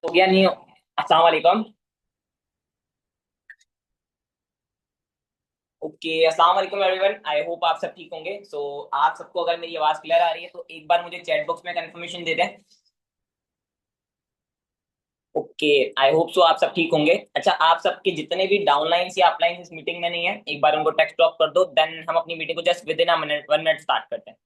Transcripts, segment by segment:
हो गया नहीं। अस्सलाम वालेकुम। ओके, अस्सलाम वालेकुम एवरीवन, आई होप आप सब ठीक होंगे। आप सबको अगर मेरी आवाज क्लियर आ रही है तो एक बार मुझे चैट बॉक्स में कंफर्मेशन दे दें। ओके, आई होप सो आप सब ठीक होंगे। अच्छा, आप सबके जितने भी डाउनलाइंस या अपलाइंस इस मीटिंग में नहीं है, एक बार उनको टेक्स्ट ड्रॉप कर दो, देन हम अपनी मीटिंग को just with in a minute 1 minute start करते हैं।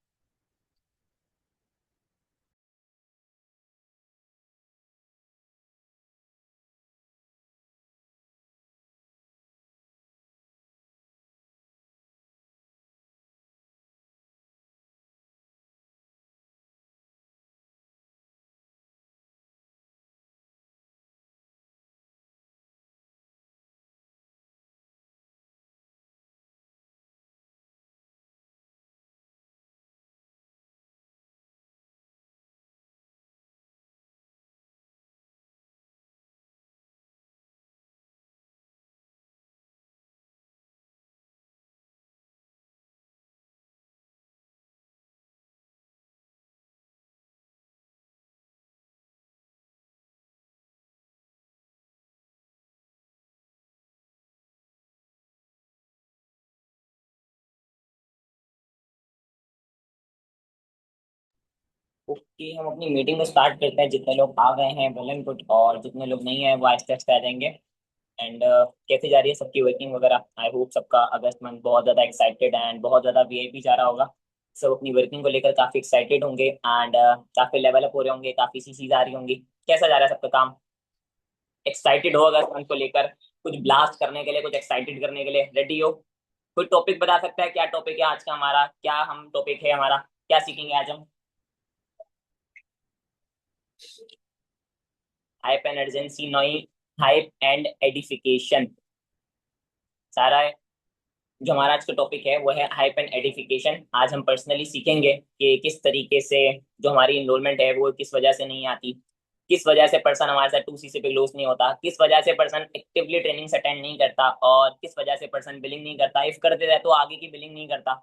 ओके, हम अपनी मीटिंग को स्टार्ट करते हैं। जितने लोग आ गए हैं वेल एंड गुड, और जितने लोग नहीं आए वो आहिस्ते आहिस्ते आ जाएंगे। एंड कैसे जा रही है सबकी वर्किंग वगैरह? आई होप सबका अगस्त मंथ बहुत ज्यादा एक्साइटेड एंड बहुत ज्यादा वीआईपी जा रहा होगा। सब अपनी वर्किंग को लेकर काफी एक्साइटेड होंगे एंड काफी लेवल अप हो रहे होंगे, काफी सीसीज आ रही होंगी। कैसा जा रहा है सबका काम? एक्साइटेड हो अगस्त मंथ को लेकर? कुछ ब्लास्ट करने के लिए, कुछ एक्साइटेड करने के लिए रेडी हो? कोई टॉपिक बता सकता है? क्या टॉपिक है आज का हमारा? क्या हम टॉपिक है हमारा? क्या सीखेंगे आज हम? Hype and urgency now hype and edification सारा है। जो हमारा आज का टॉपिक है वो है हाइप एंड एडिफिकेशन। आज हम पर्सनली सीखेंगे कि किस तरीके से जो हमारी इनरोलमेंट है वो किस वजह से नहीं आती, किस वजह से पर्सन हमारे साथ 2C पे क्लोज नहीं होता, किस वजह से पर्सन एक्टिवली ट्रेनिंग्स अटेंड नहीं करता, और किस वजह से पर्सन बिलिंग नहीं करता, इफ करते रहे तो आगे की बिलिंग नहीं करता।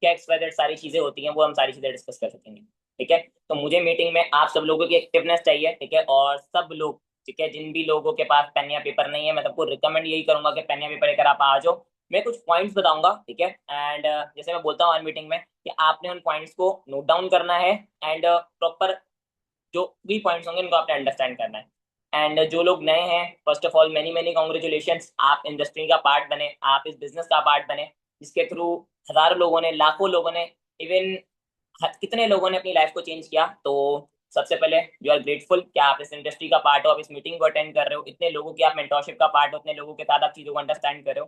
क्या एक्सवाइजेड सारी चीजें होती हैं, वो हम सारी चीजें डिस्कस कर सकेंगे। ठीक है, तो मुझे मीटिंग में आप सब लोगों की एक्टिवनेस चाहिए। ठीक है, और सब लोग, ठीक है, जिन भी लोगों के पास पेन या पेपर नहीं है, मैं सबको रिकमेंड यही करूंगा कि पेन या पेपर लेकर आप आ जाओ। मैं कुछ पॉइंट्स बताऊंगा, ठीक है, एंड जैसे मैं बोलता हूँ हर मीटिंग में कि आपने उन पॉइंट्स को नोट डाउन करना है एंड प्रॉपर जो भी पॉइंट्स होंगे उनको आपने अंडरस्टैंड करना है। एंड जो लोग नए हैं, first of all many many congratulation, आप इंडस्ट्री का पार्ट बने, आप इस बिजनेस का पार्ट बने, जिसके थ्रू हजारों लोगों ने, लाखों लोगों ने, इवन कितने लोगों ने अपनी लाइफ को चेंज किया। तो सबसे पहले यू आर ग्रेटफुल कि आप इस इंडस्ट्री का पार्ट हो, आप इस मीटिंग को अटेंड कर रहे हो, इतने लोगों की आप मेंटोरशिप का पार्ट हो, इतने लोगों के साथ आप चीजों को अंडरस्टैंड कर रहे हो।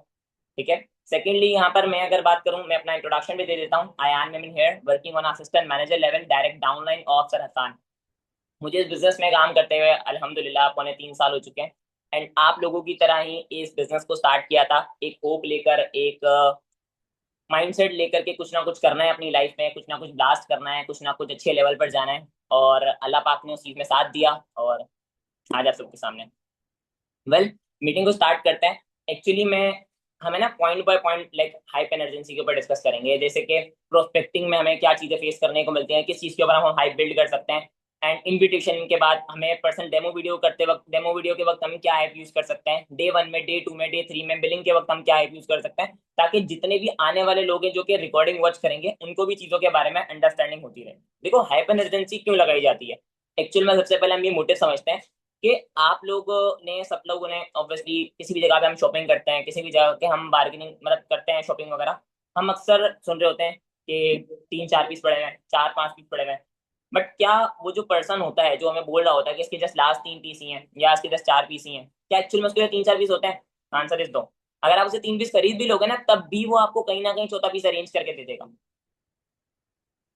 ठीक है, सेकेंडली यहाँ पर मैं अगर बात करूँ, मैं अपना इंट्रोडक्शन भी दे देता हूँ। I am mean here working on assistant manager level direct downline of sir Hasan. मुझे इस बिजनेस में काम करते हुए अल्हम्दुलिल्लाह 3.25 साल हो चुके हैं। एंड आप लोगों की तरह ही इस बिजनेस को स्टार्ट किया था एक होप लेकर, एक माइंडसेट लेकर के कुछ ना कुछ करना है अपनी लाइफ में, कुछ ना कुछ ब्लास्ट करना है, कुछ ना कुछ अच्छे लेवल पर जाना है। और अल्लाह पाक ने उस चीज में साथ दिया और आज आप सबके सामने। वेल, मीटिंग को स्टार्ट करते हैं। एक्चुअली मैं हमें ना point by point like hype emergency के ऊपर डिस्कस करेंगे, जैसे कि प्रोस्पेक्टिंग में हमें क्या चीजें फेस करने को मिलती हैं, किस चीज के ऊपर हम हाइप बिल्ड कर सकते हैं। एंड इनविटेशन के बाद हमें पर्सनल डेमो वीडियो करते वक्त, डेमो वीडियो के वक्त हम क्या हाइप यूज कर सकते हैं, डे 1 में, डे 2 में, डे 3 में, बिलिंग के वक्त हम क्या हाइप यूज कर सकते हैं, ताकि जितने भी आने वाले लोग हैं जो कि रिकॉर्डिंग वॉच करेंगे उनको भी चीजों के बारे में अंडरस्टैंडिंग होती रहे। देखो, हाइप एनर्जेंसी क्यों लगाई जाती है? एक्चुअल में सबसे पहले हम ये मोटिव समझते हैं कि आप लोगों ने, सब लोगों ने ऑब्वियसली किसी भी जगह पे हम शॉपिंग करते हैं, किसी भी जगह के हम बार्गेनिंग मतलब करते हैं, शॉपिंग वगैरह, हम अक्सर सुन रहे होते हैं कि 3-4 पीस पड़े हुए हैं, 4-5 पीस पड़े हुए हैं। बट क्या वो जो पर्सन होता है जो हमें बोल रहा होता है कि इसके जस्ट लास्ट 3 पीस ही हैं या इसके जस्ट 4 पीस ही हैं, क्या एक्चुअल में उसके 3-4 पीस होते हैं? आंसर इज दो। अगर आप उसे 3 पीस खरीद भी लोगे ना, तब भी वो आपको कहीं ना कहीं चौथा पीस अरेंज करके दे देगा।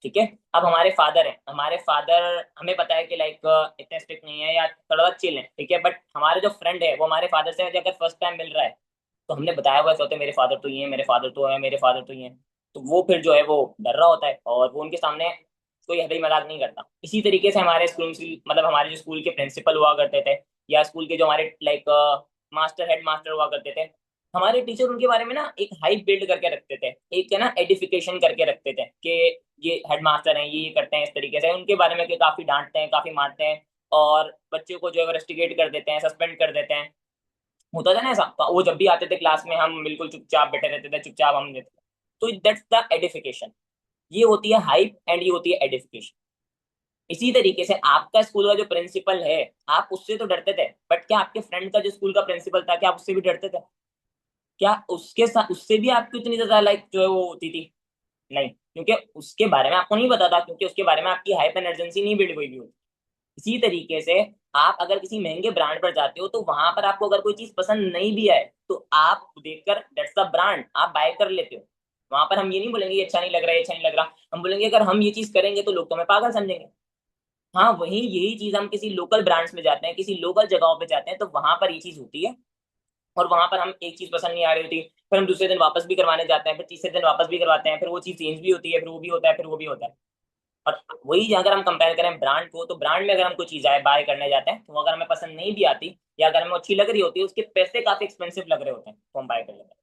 ठीक है, अब हमारे फादर हैं, हमारे फादर, हमें पता है कि लाइक इतने स्ट्रिक्ट नहीं है या थोड़ा चिल है, ठीक है, बट हमारे जो फ्रेंड है वो हमारे फादर से अगर फर्स्ट टाइम मिल रहा है तो हमने बताया हुआ होता है मेरे फादर तो ये है, मेरे फादर तो है, मेरे फादर तो ये है। तो वो फिर जो है वो डर रहा होता है और वो उनके सामने कोई हद मजाक नहीं करता। इसी तरीके से हमारे स्कूल, मतलब हमारे जो स्कूल के प्रिंसिपल हुआ करते थे, या स्कूल के जो हमारे लाइक मास्टर, हेड मास्टर हुआ करते थे, हमारे टीचर उनके बारे में ना एक हाइप बिल्ड करके रखते थे, एक है ना एडिफिकेशन करके रखते थे कि ये हेड मास्टर हैं, ये करते हैं, इस तरीके से उनके बारे में कि काफी डांटते हैं, काफी मारते हैं, और बच्चों को जो है रेस्टिकेट कर देते हैं, सस्पेंड कर देते हैं। होता था ना ऐसा, तो वो जब भी आते थे क्लास में हम बिल्कुल चुपचाप बैठे रहते थे, चुपचाप हम देते थे। तो दैट्स द एडिफिकेशन। ये होती है हाइप एंड ये होती है एडिफिकेशन। इसी तरीके से आपका स्कूल का जो प्रिंसिपल है, आप उससे तो डरते थे, बट क्या आपके फ्रेंड का जो स्कूल का प्रिंसिपल था, क्या आप उससे भी डरते थे? क्या उसके साथ उससे भी आपकी उतनी ज्यादा लाइक जो है वो होती थी? नहीं, क्योंकि उसके बारे में आपको नहीं पता था, क्योंकि उसके बारे में आपकी हाइप एनर्जेंसी नहीं बिल्ड हुई भी होती। इसी तरीके से आप अगर किसी महंगे ब्रांड पर जाते हो, तो वहां पर आपको अगर कोई चीज पसंद नहीं भी आए, तो आप देखकर दैट्स द ब्रांड आप बाय कर लेते हो। वहां पर हम ये नहीं बोलेंगे ये अच्छा नहीं लग रहा है, ये अच्छा नहीं लग रहा। हम बोलेंगे अगर हम ये चीज करेंगे तो लोग तो हमें पागल समझेंगे। हाँ, वहीं यही चीज हम किसी लोकल ब्रांड्स में जाते हैं, किसी लोकल जगहों पे जाते हैं, तो वहां पर ये चीज होती है। और वहां पर हम एक चीज पसंद नहीं आ रही होती, फिर हम दूसरे दिन वापस भी करवाने जाते हैं, फिर तीसरे दिन वापस भी करवाते हैं, फिर वो चीज चेंज भी होती है, फिर वो भी होता है, फिर वो भी होता है। और वही अगर हम कंपेयर करें ब्रांड को, तो ब्रांड में अगर हम कोई चीज आए बाय करने जाते हैं, तो वो अगर हमें पसंद नहीं भी आती या अगर हमें अच्छी लग रही होती है, उसके पैसे काफी एक्सपेंसिव लग रहे होते हैं, तो हम बाय कर लेते हैं।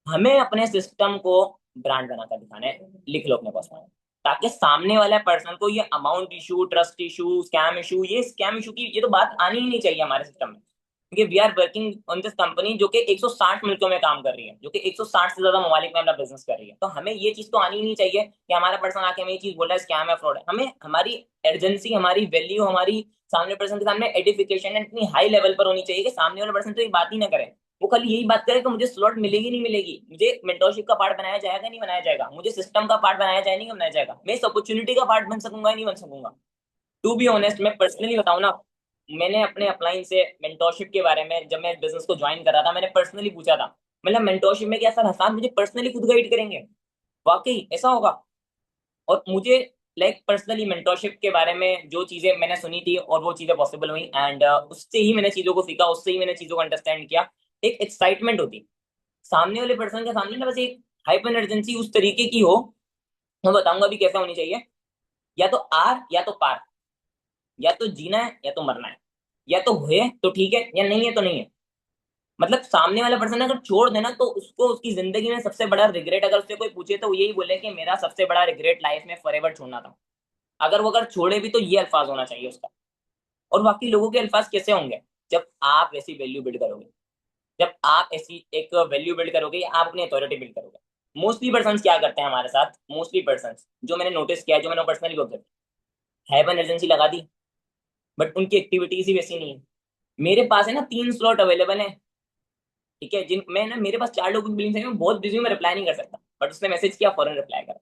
हमें अपने सिस्टम को ब्रांड बनाकर दिखाना है। लिख लो अपने पास में, ताकि सामने वाले पर्सन को ये amount issue, trust issue, scam issue, ये स्कैम इशू की ये तो बात आनी ही नहीं चाहिए हमारे सिस्टम में। क्योंकि we are working on this company जो कि 160 मुल्कों में काम कर रही है, जो कि 160 से ज्यादा ममालिक में अपना बिजनेस कर रही है। तो हमें ये चीज तो आनी ही नहीं चाहिए कि हमारा पर्सन आके हमें ये चीज बोल रहा है स्कैम है, फ्रॉड है। हमें हमारी एर्जेंसी, हमारी वैल्यू, हमारी सामने पर्सन के सामने एडिफिकेशन इतनी हाई लेवल पर होनी चाहिए कि सामने वाला पर्सन तो ये बात ही ना करे। वो कल यही बात करे कि मुझे स्लॉट मिलेगी नहीं मिलेगी, मुझे मेंटोरशिप का पार्ट बनाया जाएगा नहीं बनाया जाएगा, मुझे सिस्टम का पार्ट बनाया जाएगा नहीं बनाया जाएगा, मैं इस अपॉर्चुनिटी का पार्ट बन सकूंगा नहीं बन सकूंगा। टू बी ऑनेस्ट, मैं पर्सनली बताऊं ना, मैंने अपने अपलाइन से मेंटोरशिप के बारे में जब मैं बिजनेस को ज्वाइन कर रहा था, मैंने पर्सनली पूछा था, मतलब मेंटोरशिप में क्या सर हसान मुझे पर्सनली खुद गाइड करेंगे? वाकई ऐसा होगा? और मुझे लाइक पर्सनली मेंटोरशिप के बारे में जो चीजें मैंने सुनी थी और वो चीजें पॉसिबल हुई, एंड उससे ही मैंने चीजों को सीखा, उससे ही मैंने चीजों को अंडरस्टैंड किया। एक एक्साइटमेंट होती सामने वाले पर्सन के सामने ना, बस एक हाइपर एनर्जेंसी उस तरीके की हो। मैं बताऊंगा भी कैसा होनी चाहिए। या तो आर या तो पार, या तो जीना है या तो मरना है, या तो है तो ठीक है या नहीं है तो नहीं है। मतलब सामने वाला पर्सन अगर छोड़ देना, तो उसको उसकी जिंदगी में सबसे बड़ा रिग्रेट, अगर उससे कोई पूछे तो वो यही बोले कि मेरा सबसे बड़ा रिग्रेट लाइफ में फॉरएवर छोड़ना था। अगर वो अगर छोड़े भी तो ये अल्फाज होना चाहिए उसका। और बाकी लोगों के अल्फाज कैसे होंगे? जब आप वैसी वैल्यू बिल्ड करोगे, जब आप ऐसी एक वैल्यू बिल्ड करोगे या आप अपनी अथॉरिटी बिल्ड करोगे। मोस्टली पर्सन क्या करते हैं हमारे साथ, मोस्टली पर्सन जो मैंने नोटिस किया है, जो मैंने personally observe, have an agency लगा दी, बट उनकी एक्टिविटीज ही वैसी नहीं है। मेरे पास है ना 3 स्लॉट अवेलेबल है, ठीक है, जिन मैं ना मेरे पास 4 लोगों की बिलिंग है, मैं बहुत बिजी हूँ, मैं रिप्लाई नहीं कर सकता, बट उसने मैसेज किया फौरन रिप्लाई कर,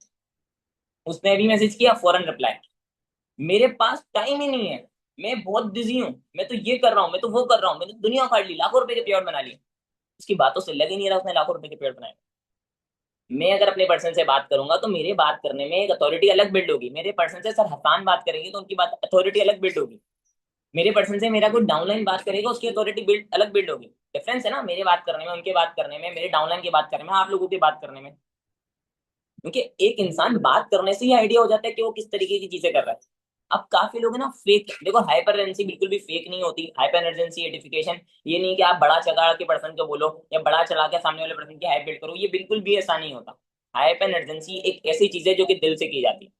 उसने भी मैसेज किया फौरन रिप्लाई। मेरे पास टाइम ही नहीं है, मैं बहुत बिजी हूँ, मैं तो ये कर रहा हूँ, मैं तो वो कर रहा हूँ, मैंने दुनिया फाड़ ली, लाखों रुपए के पेड़ बना लिए। उसकी बातों से लग ही नहीं रहा उसने लाखों रुपए के पेड़ बनाए। मैं अगर अपने पर्सन से बात करूंगा तो मेरे बात करने में एक अथॉरिटी अलग बिल्ड होगी। मेरे पर्सन से सर हसान बात करेंगे तो उनकी बात अथॉरिटी अलग बिल्ड होगी। मेरे पर्सन से मेरा कोई डाउनलाइन बात करेगा, उसकी अथॉरिटी बिल्ड अलग बिल्ड होगी। डिफरेंस है ना मेरे बात करने में, उनके बात करने में, मेरे डाउनलाइन की बात करने में, आप लोगों की बात करने में। क्योंकि एक इंसान बात करने से ही आइडिया हो जाता है कि वो किस तरीके की चीजें कर रहा है। अब काफी लोग है ना फेक, देखो हाइपर एनर्जेंसी बिल्कुल भी फेक नहीं होती। हाइपर एनर्जेंसी एडिफिकेशन ये नहीं कि आप बड़ा चढ़ा के पर्सन को बोलो या बड़ा चढ़ा के सामने वाले पर्सन की हाइप बिल्ड करो, ये बिल्कुल भी ऐसा नहीं होता। हाइपर एनर्जेंसी एक ऐसी चीज है जो कि दिल से की जाती है,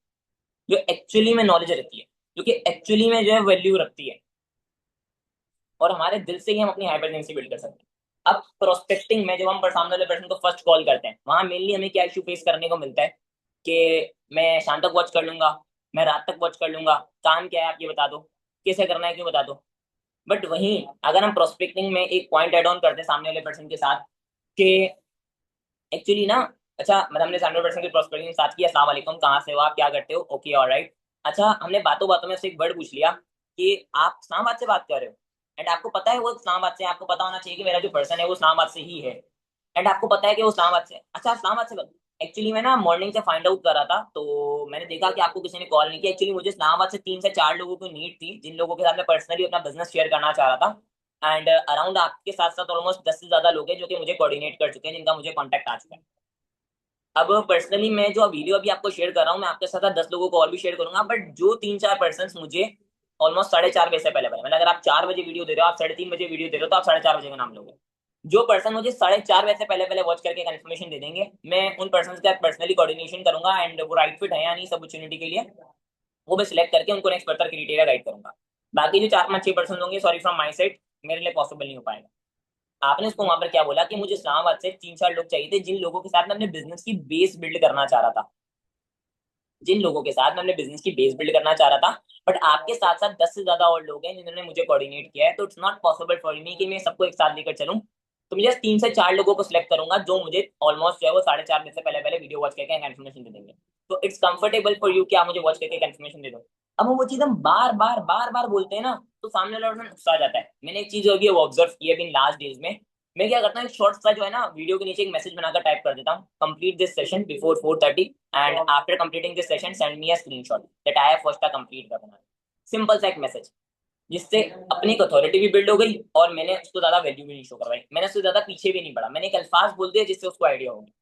जो एक्चुअली में नॉलेज रखती है, जो कि एक्चुअली में जो है वैल्यू रखती है। और हमारे दिल से ही हम अपनी हाइपर एनर्जेंसी बिल्ड कर सकते हैं। अब प्रोस्पेक्टिंग में जब हम सामने वाले पर्सन को फर्स्ट कॉल करते हैं, वहां मेनली हमें क्या इशू फेस करने को मिलता है कि मैं शाम तक वॉच कर लूंगा, मैं रात तक वॉच कर लूंगा, काम क्या है आप ये बता दो, कैसे करना है क्यों बता दो। बट वहीं अगर हम प्रोस्पेक्टिंग में एक पॉइंट एड ऑन करते हैं सामने वाले पर्सन के साथ कि एक्चुअली ना, अच्छा मतलब हमने सामने वाले पर्सन की प्रोस्पेक्टिंग के साथ किया, अस्सलाम वालेकुम, कहाँ से हो आप, क्या करते हो, ओके ऑलराइट। अच्छा, हमने बातों बातों में से एक वर्ड पूछ लिया कि आप इस्लामाबाद से बात कर रहे हो, एंड आपको पता है वो इस्लामाबाद से है, आपको पता होना चाहिए कि मेरा जो पर्सन है वो इस्लामाबाद से ही है, एंड आपको पता है कि वो इस्लामाबाद से है। अच्छा, इस्लामाबाद से एक्चुअली मैं ना मॉर्निंग से फाइंड आउट कर रहा था, तो मैंने देखा कि आपको किसी ने कॉल नहीं किया। एक्चुअली मुझे इस्लामाबाद से 3 से 4 लोगों की नीड थी, जिन लोगों के साथ मैं पर्सनली अपना बिजनेस शेयर करना चाह रहा था। एंड अराउंड आपके साथ साथ ऑलमोस्ट 10 से ज्यादा लोग हैं जो कि मुझे कोऑर्डिनेट कर चुके हैं, जिनका मुझे कॉन्टैक्ट आ चुका है। अब पर्सनली मैं जो वीडियो अभी आपको शेयर कर रहा हूँ, मैं आपके साथ साथ 10 लोगों को और भी शेयर करूंगा, बट जो 3-4 पर्सन मुझे ऑलमोस्ट 4:30 बजे से पहले पहले, मतलब अगर आप 4 बजे वीडियो दे रहे हो, आप 3:30 बजे वीडियो दे रहे हो, तो आप 4:30 बजे का नाम लोगे। जो पर्सन मुझे 4:30 बजे से पहले पहले वॉच करके कंफर्मेशन दे देंगे, मैं उन पर्सन के साथ पर्सनली कोऑर्डिनेशन करूंगा, एंड वो राइट फिट है या नहीं इस अपॉर्चुनिटी के लिए, वो मैं सिलेक्ट करके उनको नेक्स्ट फर्दर क्राइटेरिया गाइड करूंगा। बाकी जो 4-5-6% होंगे, सॉरी फ्रॉम माई साइड, मेरे लिए पॉसिबल नहीं हो पाएगा। आपने उसको वहां पर क्या बोला कि मुझे इस्लामाबाद से 3-4 लोग चाहिए थे, जिन लोगों के साथ मैं अपने बिजनेस की बेस बिल्ड करना चाह रहा था, जिन लोगों के साथ मैं अपने बिजनेस की बेस बिल्ड करना चाह रहा था। बट आपके साथ साथ 10 से ज्यादा और लोग हैं जिन्होंने मुझे कोऑर्डिनेट किया है, तो it's not possible for me कि मैं सबको एक साथ लेकर चलूं। तो मुझे 3 से 4 लोगों को सिलेक्ट करूंगा जो मुझे ऑलमोस्ट जो है वो 4:30 बजे से पहले पहले वीडियो वॉच करके कंफर्मेशन दे देंगे। तो इट्स कंफर्टेबल फॉर यू कि आप मुझे वॉच करके कंफर्मेशन दे दो। अब वो चीज हम बार बार बार बार बोलते हैं ना, तो सामने वाला पर्सन गुस्सा आ जाता है। मैंने एक चीज अभी ऑब्जर्व की है इन लास्ट डेज में। मैं क्या करता हूँ, शॉर्ट सा जो है ना वीडियो के नीचे एक मैसेज बनाकर टाइप कर देता हूँ, complete this session before 4:30 and after completing this session send me a screenshot that I have first complete करना। सिंपल सा एक मैसेज, जिससे अपनी एक अथॉरिटी भी बिल्ड हो गई और मैंने उसको ज्यादा वैल्यू भी नहीं शो करवाई, मैंने उससे ज्यादा पीछे भी नहीं पड़ा, मैंने एक अल्फाज बोल दिया जिससे उसको आइडिया होगी।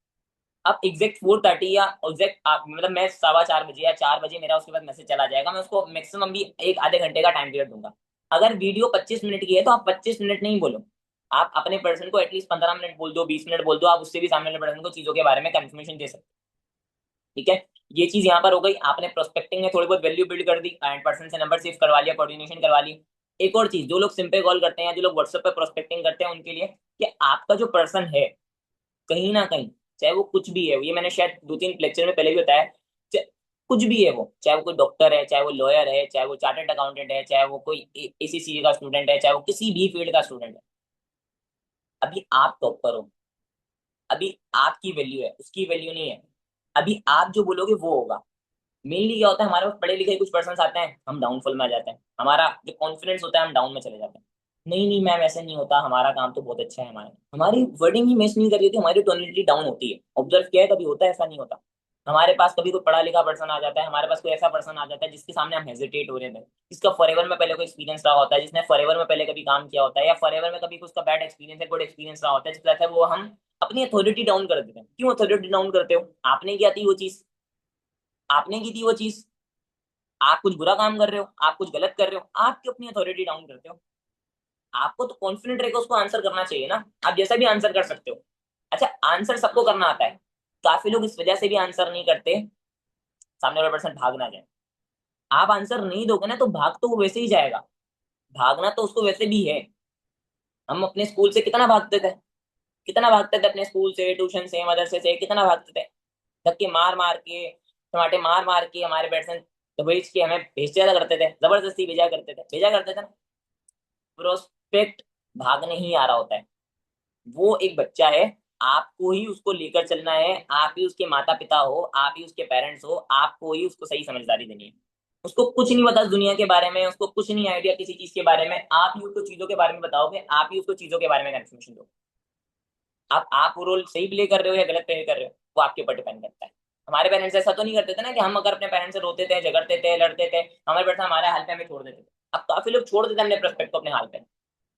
अब एग्जैक्ट 4:30 या एग्जैक्ट मतलब मैं 4:15 बजे या 4 बजे मेरा उसके बाद मैसेज चला जाएगा, मैं उसको मैक्सिमम भी एक आधे घंटे का टाइम पीरियड दूंगा। अगर वीडियो 25 मिनट की है तो आप 25 मिनट नहीं बोलो, आप अपने पर्सन को एटलीस्ट 15 मिनट बोल दो, 20 मिनट बोल दो, आप उससे भी सामने वाले पर्सन को चीजों के बारे में कंफर्मेशन दे सकते हैं। ठीक है, ये चीज यहाँ पर हो गई, आपने प्रोस्पेक्टिंग में थोड़ी बहुत वैल्यू बिल्ड कर दी एंड पर्सन से नंबर सेव करवा लिया, कोऑर्डिनेशन करवा ली। एक और चीज, जो लोग सिंपल कॉल करते हैं, जो लोग व्हाट्सएप पे प्रोस्पेक्टिंग करते हैं, उनके लिए कि आपका जो पर्सन है कहीं ना कहीं, चाहे वो कुछ भी है, ये मैंने शायद 2-3 लेक्चर में पहले भी बताया, कुछ भी है वो, चाहे वो कोई डॉक्टर है, चाहे वो लॉयर है, चाहे वो चार्टर्ड अकाउंटेंट है, चाहे वो कोई एसीसी का स्टूडेंट है, चाहे वो किसी भी फील्ड का स्टूडेंट है, अभी आप टॉप पर हो, अभी आपकी वैल्यू है, उसकी वैल्यू नहीं है। अभी आप जो बोलोगे वो होगा। मेनली क्या होता है, हमारे पास पढ़े लिखे कुछ पर्सन आते हैं, हम डाउनफॉल में आ जाते हैं, हमारा जो कॉन्फिडेंस होता है हम डाउन में चले जाते हैं। नहीं नहीं मैम ऐसे नहीं होता, हमारा काम तो बहुत अच्छा है, हमारा हमारी वर्डिंग ही मैच नहीं कर रही होती, हमारी टोनलिटी डाउन होती है। ऑब्जर्व किया है कभी, होता है ऐसा नहीं होता। हमारे पास कभी कोई पढ़ा लिखा पर्सन आ जाता है, हमारे पास कोई ऐसा पर्सन आ जाता है जिसके सामने हम हेजिटेट हो रहे हैं, जिसका फॉरएवर में पहले कोई एक्सपीरियंस रहा होता है, जिसने फॉरएवर में पहले कभी काम किया होता है, या फॉरएवर में कभी उसका बैड एक्सपीरियंस है, गुड एक्सपीरियंस रहा होता है, जिसके साथ है वो हम अपनी अथॉरिटी डाउन कर देते हैं। क्यों अथॉरिटी डाउन करते हो? आपने किया थी वो चीज, आपने की थी वो चीज, आप कुछ बुरा काम कर रहे हो, आप कुछ गलत कर रहे हो, आप क्यों अपनी अथॉरिटी डाउन करते हो? आपको तो कॉन्फिडेंट रहकर उसको आंसर करना चाहिए ना, आप जैसा भी आंसर कर सकते हो। अच्छा, आंसर सबको करना आता है, काफी लोग इस वजह से भी आंसर नहीं करते, सामने वाला पर्सन भाग ना जाए। आप आंसर नहीं दोगे ना तो भाग तो वो वैसे ही जाएगा, भागना तो उसको वैसे भी है। हम अपने स्कूल से कितना भागते थे, कितना भागते थे अपने स्कूल से, ट्यूशन से, मदरसे से, कितना भागते थे, धक्के मार मार के, टमाटे मार मार के हमारे पेरेंट्स तो भेज के हमें भेज ज्यादा करते थे, जबरदस्ती भेजा करते थे ना। प्रोस्पेक्ट भागने ही आ रहा होता है, वो एक बच्चा है, आपको ही उसको लेकर चलना है, आप ही उसके माता पिता हो, आप ही उसके पेरेंट्स हो, आपको ही उसको सही समझदारी देनी है। उसको कुछ नहीं पता दुनिया के बारे में, उसको कुछ नहीं आइडिया किसी चीज के बारे में, आप ही उसको चीजों के बारे में बताओगे, आप ही उसको चीजों के बारे में कंफर्मेशन दो। आप वो रोल सही प्ले कर रहे हो या गलत प्ले कर रहे हो, वो आपके ऊपर डिपेंड करता है। हमारे पेरेंट्स ऐसा तो नहीं करते थे ना कि हम अगर अपने पेरेंट्स से रोते थे, झगड़ते थे, लड़ते थे, हमारे पेरेंट्स हमारे हाल पे हमें छोड़ देते थे। अब काफी लोग छोड़ देते हैं अपने प्रोस्पेक्ट को अपने हाल पे।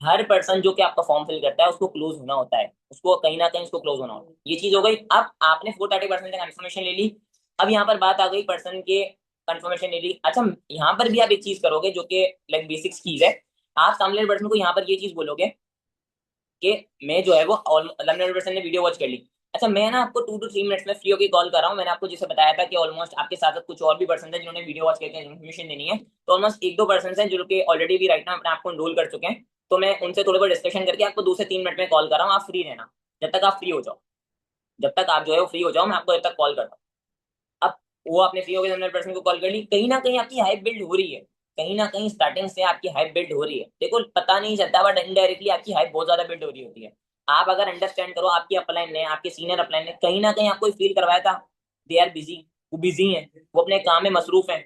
हर पर्सन जो कि आपका फॉर्म फिल करता है उसको क्लोज होना होता है, उसको कहीं ना कहीं उसको क्लोज होना होता है, ये चीज हो गई। अब आपने 430% का कंफर्मेशन ले ली। अब यहाँ पर बात आ गई पर्सन के, कंफर्मेशन ले ली। अच्छा, यहाँ पर भी आप एक चीज करोगे जो कि लाइक बेसिक्स चीज है, आप सामने पर्सन को यहाँ पर ये चीज बोलोगे कि मैं जो है वो लर्नर पर्सन ने वीडियो वॉच कर ली, अच्छा मैं ना आपको 2 to 3 मिनट्स में फ्री होकर कॉल कर रहा हूँ। मैंने आपको जैसे बताया था कि ऑलमोस्ट आपके साथ साथ कुछ और भी पर्सन है जिन्होंने वीडियो वॉच करके इन्फॉर्मेशन देनी है, तो ऑलमोस्ट 1-2 पर्सन हैं जो कि ऑलरेडी भी राइट ना अपने आपको एनरोल कर चुके हैं। तो मैं उनसे थोड़ा बहुत डिस्कशन करके आपको 2 से 3 मिनट में कॉल कर रहा हूँ, आप फ्री रहना। जब तक आप फ्री हो जाओ, जब तक आप जो है वो फ्री हो जाओ, मैं आपको जब तक कॉल करता हूँ। अब वो आपने फ्री होकर 100% को कॉल कर ली, कहीं ना कहीं आपकी हाइप बिल्ड हो रही है, कहीं ना कहीं स्टार्टिंग से आपकी हाइप बिल्ड हो रही है। देखो पता नहीं चलता बट इनडायरेक्टली आपकी हाइप बहुत ज्यादा बिल्ड हो रही होती है। आप अगर अंडरस्टैंड करो, आपकी अपलाइन ने, आपके सीनियर अपलाइन ने कहीं ना कहीं आपको फील करवाया था, दे आर बिजी, वो बिजी है, वो अपने काम में मसरूफ है,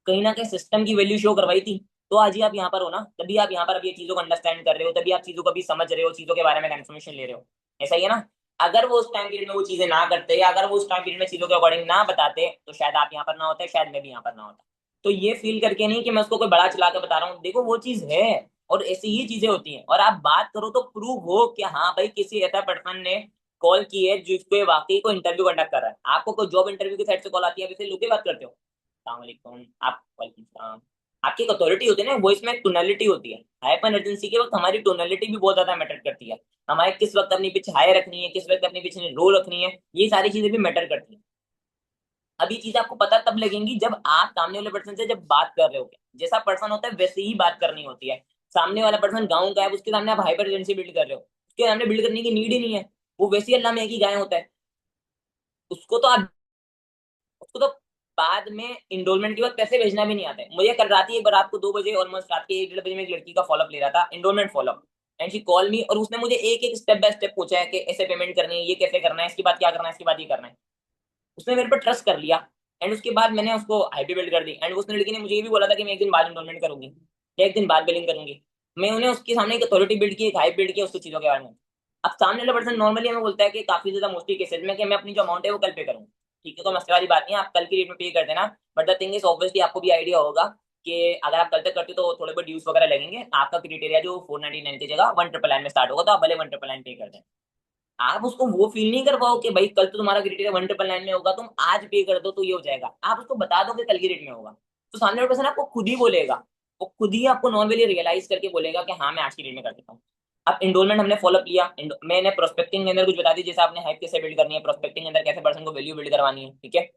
कहीं ना कहीं सिस्टम की वैल्यू शो करवाई थी। तो आज ही आप यहाँ पर हो ना, तभी आप यहाँ पर अब ये चीजों को अंडरस्टैंड कर रहे हो, तभी आप चीजों को भी समझ रहे हो, चीजों के बारे में इन्फॉर्मेशन ले रहे हो। ऐसा ही है ना? अगर वो उस टाइम पीरियड में वो चीजें ना करते, या अगर वो उस टाइम पीरियड में चीजों के अकॉर्डिंग ना बताते, तो शायद आप यहाँ पर ना होते, शायद मैं भी यहाँ पर ना होता। तो ये फील करके नहीं कि मैं उसको कोई बड़ा चला के बता रहा हूँ, देखो वो चीज है और ऐसी ही चीजें होती हैं। और आप बात करो तो प्रूव हो कि हाँ भाई किसी ऐसा पर्सन ने कॉल की है जिसको वाकई को इंटरव्यू कंडक्ट कर रहा है। आपको कोई जॉब इंटरव्यू की साइड से कॉल आती है, वैसे लोग की बात करते हो, सलामकुम आप, वालेकुम सलाम, आपकी एक अथॉरिटी होती है ना, वॉइस में टोनलिटी होती है। हाइपर अर्जेंसी के वक्त हमारी टोनलिटी भी बहुत ज्यादा मैटर करती है, हमारे किस वक्त अपनी पिच हाई रखनी है, किस वक्त अपनी पिच लो रखनी है, ये सारी चीजें भी मैटर करती है। अभी चीजें आपको पता तब लगेंगी जब आप सामने वाले पर्सन से जब बात कर रहे हो। जैसा पर्सन होता है वैसे ही बात करनी होती है। सामने वाला पर्सन गाँव का है, उसके सामने आप हाइपर एजेंसी बिल्ड कर रहे हो, उसके सामने बिल्ड करने की नीड ही नहीं है। वो वैसे ही अल्लाह में एक ही गाय होता है। उसको तो आप उसको तो बाद में इंडोलमेंट के बाद पैसे भेजना भी नहीं आता है। मुझे कल रात ही एक बार, रात को 2 बजे, ऑलमोस्ट रात के 1 1:30 बजे में एक लड़की का फॉलोअप ले रहा था, enrolment follow up. And she call me, और उसने मुझे एक एक स्टेप बाय स्टेप पूछा है कि ऐसे पेमेंट करनी है, ये कैसे करना है, इसके बाद क्या करना है, इसके बाद ये करना है। उसने मेरे पर ट्रस्ट कर लिया। एंड उसके बाद मैंने उसको आईपी बिल्ड कर दी। एंड उस लड़की ने मुझे ये भी बोला था कि मैं एक दिन बाद इन्रोलमेंट करूंगी या एक दिन बाद बिलिंग करूंगी। मैं उन्हें उसके सामने एक अथॉरिटी बिल्ड की, एक हाइप बिल्ड की उसकी चीजों के बारे में। अब सामने वाला पर्सन नॉर्मली हमें बोलता है कि काफी ज्यादा मोस्टली केसेस में कि मैं अपनी जो अमाउंट है वो कल पे करूँ। ठीक है, तो मसले वाली बात नहीं है, आप कल की डेट में पे कर देना। But the thing is obviously आपको भी आइडिया होगा कि अगर आप कल तक करते हो तो थोड़े बहुत ड्यूज वगैरह लगेंगे। आपका क्राइटेरिया जो 499 की जगह 199 में स्टार्ट होगा, तो आप भले 199 पे कर दें। आप उसको वो फील नहीं कर पाओ कि भाई कल तो तुम्हारा क्राइटेरिया 199 में होगा, तुम आज पे कर दो तो ये हो जाएगा। आप उसको बता दो कि कल की डेट में होगा, तो सामने वाला पर्सन आपको खुद ही बोलेगा। वो खुद ही आपको नॉर्मली रियलाइज करके बोलेगा कि हाँ मैं आज की डेट में कर देता हूँ। अब इंडोलमेंट हमने फॉलोअप लिया, मैंने प्रोस्पेक्टिंग के अंदर कुछ बता दी, जैसे आपने हाइप कैसे बिल्ड करनी है, प्रोस्पेक्टिंग के अंदर कैसे पर्सन को वैल्यू बिल्ड करवानी है, ठीक है।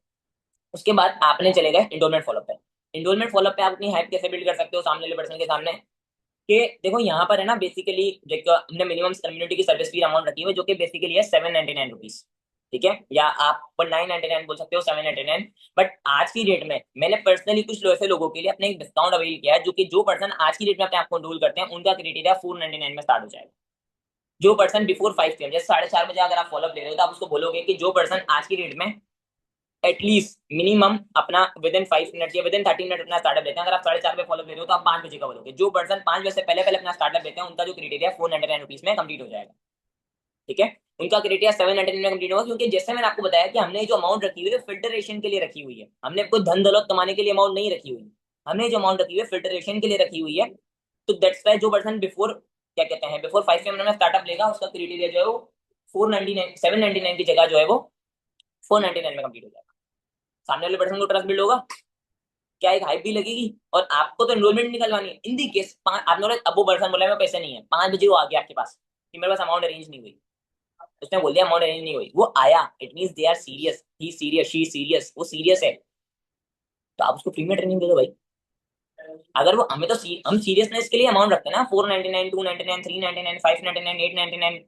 उसके बाद आपने चले गए इंडोलमेंट फॉलोअप पे। इंडोलमेंट फॉलोअप पे आप अपनी हाइप कैसे बिल्ड कर सकते हो सामने वाले पर्सन के सामने, कि देखो यहाँ पर है ना, बेसिकली देखो हमने मिनिमम कम्युनिटी की सर्विस फी अमाउंट रखी हुई है जो कि बेसिकली है 799 रुपीज। ठीक है, या आप 999 बोल सकते हो, 799। बट आज की डेट में मैंने पर्सनली कुछ ऐसे लोगों के लिए अपने एक डिस्काउंट अवेल किया है, जो कि जो पर्सन आज की डेट में अपने आप को एनरोल करते हैं उनका क्राइटेरिया 499 में स्टार्ट हो जाएगा। जो पर्सन बिफोर 5 PM, जैसे 4:30 बजे अगर आप फॉलोअप ले रहे हो, तो आप उसको बोलोगे कि जो पर्सन आज की डेट में एटलीस्ट मिनिमम अपना विद इन 5 मिनट या विद इन 30 मिनट अपना स्टार्टअप लेते हैं। अगर आप 4:30 पे फॉलो ले रहे हो तो आप 5 बजे का बोलोगे। जो पर्सन 5 बजे से पहले पहले अपना स्टार्टअप लेते हैं उनका जो क्राइटेरिया 499 रुपीज में कंप्लीट हो जाएगा। ठीक है, उनका क्राइटेरिया 799 में कंप्लीट होगा, क्योंकि जैसे मैंने आपको बताया कि हमने जो अमाउंट रखी हुई है फिल्टरेशन के लिए रखी हुई है। हमने कोई धन दौलत कमाने के लिए अमाउंट नहीं रखी हुई। हमने जो अमाउंट रखी हुई है फिल्टरेशन के लिए रखी हुई है। तो दैट्स वाई जो पर्सन बिफोर, क्या कहते हैं, बिफोर 5 PM में स्टार्टअप लेगा, उसका क्राइटेरिया जो है वो 499, 799 की जगह जो है वो 499 में कंप्लीट हो जाएगा। सामने वाले पर्सन को ट्रस्ट बिल्ड होगा, क्या एक हाइप भी लगेगी, और आपको तो एनरोलमेंट निकलवानी है। इन दी केस आपने बोला, अब वो पर्सन बोला मैं पैसे नहीं है, 5 बजे वो आ गया आपके पास कि मेरे पास अमाउंट अरेंज नहीं हुई। उसने बोल दिया अमाउंट अरेंज नहीं हुई, वो आया, it means they are serious, he serious, she serious, वो सीरियस है। तो आप उसको फ्री में ट्रेनिंग दे दो भाई। अगर वो हमें तो हम सीरियसनेस के लिए अमाउंट रखते हैं ना, 499, 299, 399, 599, 899,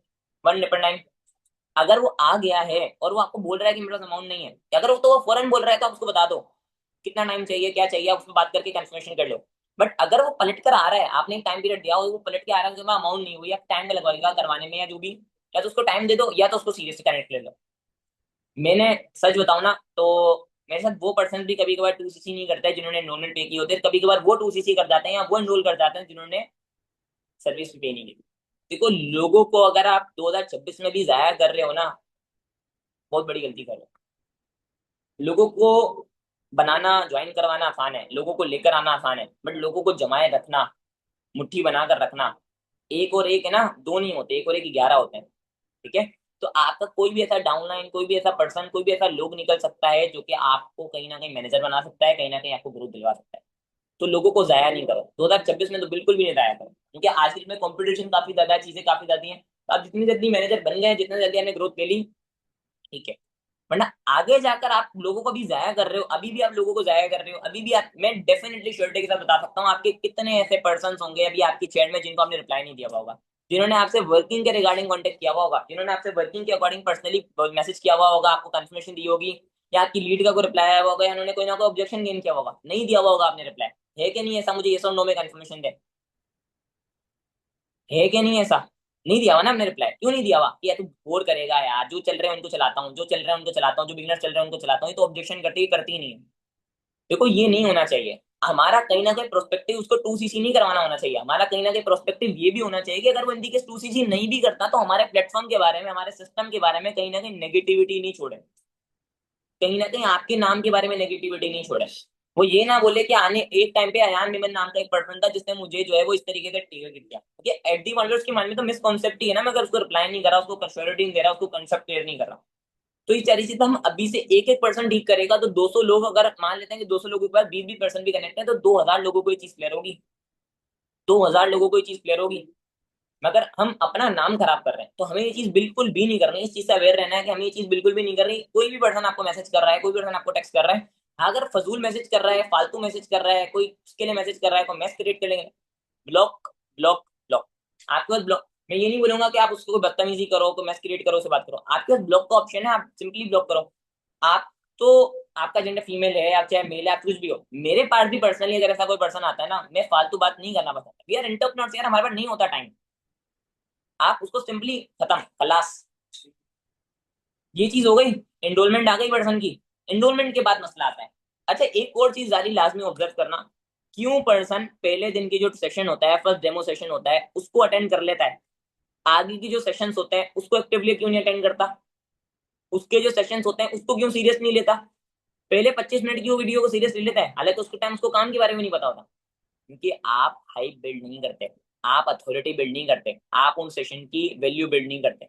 199। अगर वो आ गया है और वो आपको बोल रहा है कि मेरे पास अमाउंट नहीं है, अगर वो तो वो फौरन बोल रहा है तो आप उसको बता दो कितना टाइम चाहिए, क्या चाहिए, आप उसमें बात करके कंफर्मेशन कर लो। बट अगर वो पलट कर आ रहा है, आपने एक टाइम पीरियड दिया और वो पलट के आ रहा है कि अमाउंट नहीं हुई, या टाइम लगवाएगा करवाने में या जो भी, या तो उसको टाइम दे दो या तो उसको सीरियसली कनेक्ट ले लो। मैंने सच बताऊं ना तो मेरे साथ वो पर्सन भी कभी कभार 2CC नहीं करता है जिन्होंने एनरोलमेंट पे की होते हैं। कभी कभार वो 2CC कर जाते हैं या वो एनरोल कर जाते हैं जिन्होंने सर्विस पे नहीं की। देखो, लोगों को अगर आप 2026 में भी जाया कर रहे हो ना, बहुत बड़ी गलती कर रहे हो। लोगों को बनाना, ज्वाइन करवाना आसान है, लोगों को लेकर आना आसान है, बट लोगों को जमाए रखना, मुट्ठी बनाकर रखना, एक और एक है ना, दो नहीं होते, एक और एक 11 होते हैं। ठीक है, तो आपका कोई भी ऐसा डाउनलाइन, कोई भी ऐसा पर्सन, कोई भी ऐसा लोग निकल सकता है जो कि आपको कहीं ना कहीं मैनेजर बना सकता है, कहीं ना कहीं आपको ग्रोथ दिलवा सकता है। तो लोगों को जाया नहीं करो, 2026 में तो बिल्कुल भी नहीं जाया करो, क्योंकि आज की में कंपटीशन काफी ज्यादा है, चीजें काफी ज्यादा हैं। तो आप जितनी जल्दी मैनेजर बन गए, जितनी जल्दी आपने ग्रोथ ले ली, ठीक है। वरना आगे जाकर आप लोगों को भी जाया कर रहे हो, अभी भी आप लोगों को जाया कर रहे हो, अभी भी आप, मैं डेफिनेटली श्योरिटी के साथ बता सकता हूँ आपके कितने ऐसे पर्सन होंगे अभी आपकी चैट में जिनको आपने रिप्लाई नहीं दिया हुआ होगा, जिन्होंने आपसे वर्किंग के रिगार्डिंग कांटेक्ट किया हुआ होगा, जिन्होंने आपसे वर्किंग के अकॉर्डिंग पर्सनली मैसेज किया हुआ होगा, आपको कंफर्मेशन दी होगी, या आपकी लीड का कोई रिप्लाई आया होगा, या उन्होंने कोई ना कोई ऑब्जेक्शन गेन किया होगा, नहीं दिया हुआ होगा आपने रिप्लाई। है कि नहीं ऐसा? मुझे ये सब नो में कंफर्मेशन दे, है कि नहीं ऐसा? नहीं दिया हुआ ना हमने रिप्लाई, क्यों नहीं दिया हुआ? कि यार तू बोर करेगा यार, जो चल रहे हैं उनको चलाता हूँ, जो चल रहे हैं उनको चलाता हूँ, जो बिगनर चल रहे हैं उनको चलाता हूँ, ये तो ऑब्जेक्शन करती ही करती ही नहीं है। देखो, ये नहीं होना चाहिए। हमारा कहीं ना कहीं प्रोस्पेक्टिव उसको 2CC नहीं करवाना होना चाहिए। हमारा कहीं ना कहीं प्रोस्पेक्टिव ये भी होना चाहिए कि अगर वो इनकी केस 2CC नहीं भी करता तो हमारे प्लेटफॉर्म के बारे में, हमारे सिस्टम के बारे में कहीं ना कहीं नेगेटिविटी नहीं छोड़े, कहीं ना कहीं आपके नाम के बारे में नेगेटिविटी नहीं छोड़े। वो ये ना बोले कि आने एक टाइम पे अयान मिमन नाम का एक पर्सन था जिसने मुझे जो है वो इस तरीके से टीका किया, क्योंकि एट दी वर्ल्ड उसके मन में तो मिसकॉन्सेप्ट ही है ना। मैं अगर उसको रिप्लाई नहीं कर रहा, उसको कंसोलिडेट नहीं दे रहा, उसको कंसेप्ट क्लियर नहीं कर रहा, तो ये सारी चीज हम अभी से एक एक पर्सन ठीक करेगा तो 200 लोग, अगर मान लेते हैं कि 200 लोगों के पास 20-20% भी कनेक्ट है, तो 2000 लोगों को ये चीज क्लियर होगी, 2000 लोगों को ये चीज क्लियर होगी। मगर हम अपना नाम खराब कर रहे हैं। तो हमें ये चीज बिल्कुल भी नहीं करनी, इस चीज से अवेयर रहना है कि हमें ये चीज बिल्कुल भी नहीं कर रही। कोई भी पर्सन आपको मैसेज कर रहा है, कोई भी पर्सन आपको टेक्स्ट कर रहा है, अगर फजूल मैसेज कर रहा है, फालतू मैसेज कर रहा है, कोई उसके लिए मैसेज कर रहा है, कोई मैस क्रिएट कर लेंगे, ब्लॉक ब्लॉक ब्लॉक। आपके पास ब्लॉक, मैं ये नहीं बोलूंगा कि आप उसको कोई बदतमीजी करो, कोई मैस क्रिएट करो, उससे बात करो, आपके पास ब्लॉक का ऑप्शन है, आप सिंपली ब्लॉक करो। आप तो, आपका जेंडर फीमेल है, आप चाहे मेल है, आप कुछ भी हो, मेरे पास भी पर्सनली अगर ऐसा कोई पर्सन आता है ना, मैं फालतू बात नहीं करना पसंद, वी आर इंटरप्रेन्योर्स यार, हमारे पास नहीं होता टाइम। आप उसको सिंपली खत्म, खलास, ये चीज हो गई। एनरोलमेंट आ गई पर्सन की, एनरोलमेंट के बाद मसला आता है। अच्छा, एक और चीज जारी लाजमी ऑब्जर्व करना, क्यों पर्सन पहले दिन की जो सेशन होता है, फर्स्ट डेमो सेशन होता है, उसको अटेंड कर लेता है, आगे की जो सेशंस होते हैं उसको एक्टिवली क्यों नहीं अटेंड करता, उसके जो सेशंस होते हैं उसको क्यों सीरियस नहीं लेता, पहले 25 मिनट की वो वीडियो को सीरियस ले लेता है, हालांकि उसके टाइम उसको काम के बारे में नहीं पता होता। क्योंकि आप हाइप बिल्ड नहीं करते, आप अथॉरिटी बिल्ड नहीं करते, आप उन सेशन की वैल्यू बिल्ड नहीं करते।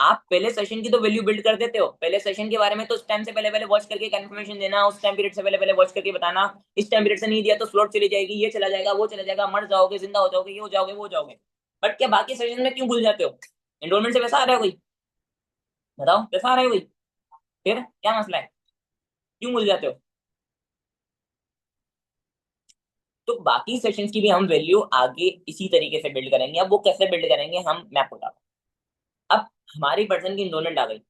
आप पहले सेशन की तो वैल्यू बिल्ड कर देते हो, पहले सेशन के बारे में तो उस टाइम से पहले पहले वॉच करके कंफर्मेशन देना, उस टाइम पीरियड से पहले पहले वॉच करके बताना, इस टाइम पीरियड से नहीं दिया तो स्लॉट चली जाएगी, ये चला जाएगा, वो चला जाएगा, मर जाओगे, जिंदा हो जाओगे, ये हो जाओगे, वो हो जाओगे। बट क्या बाकी सेशन में क्यों भूल जाते हो? एनरोलमेंट से पैसा आ रहा है कोई, बताओ, पैसा आ रहा है कोई, फिर क्या मसला है, क्यों भूल जाते हो? तो बाकी सेशंस की भी हम वैल्यू आगे इसी तरीके से बिल्ड करेंगे। अब वो कैसे बिल्ड करेंगे, हम मैं आपको बताता हूँ। अब हमारी पर्सन की इनरोलमेंट आ गई,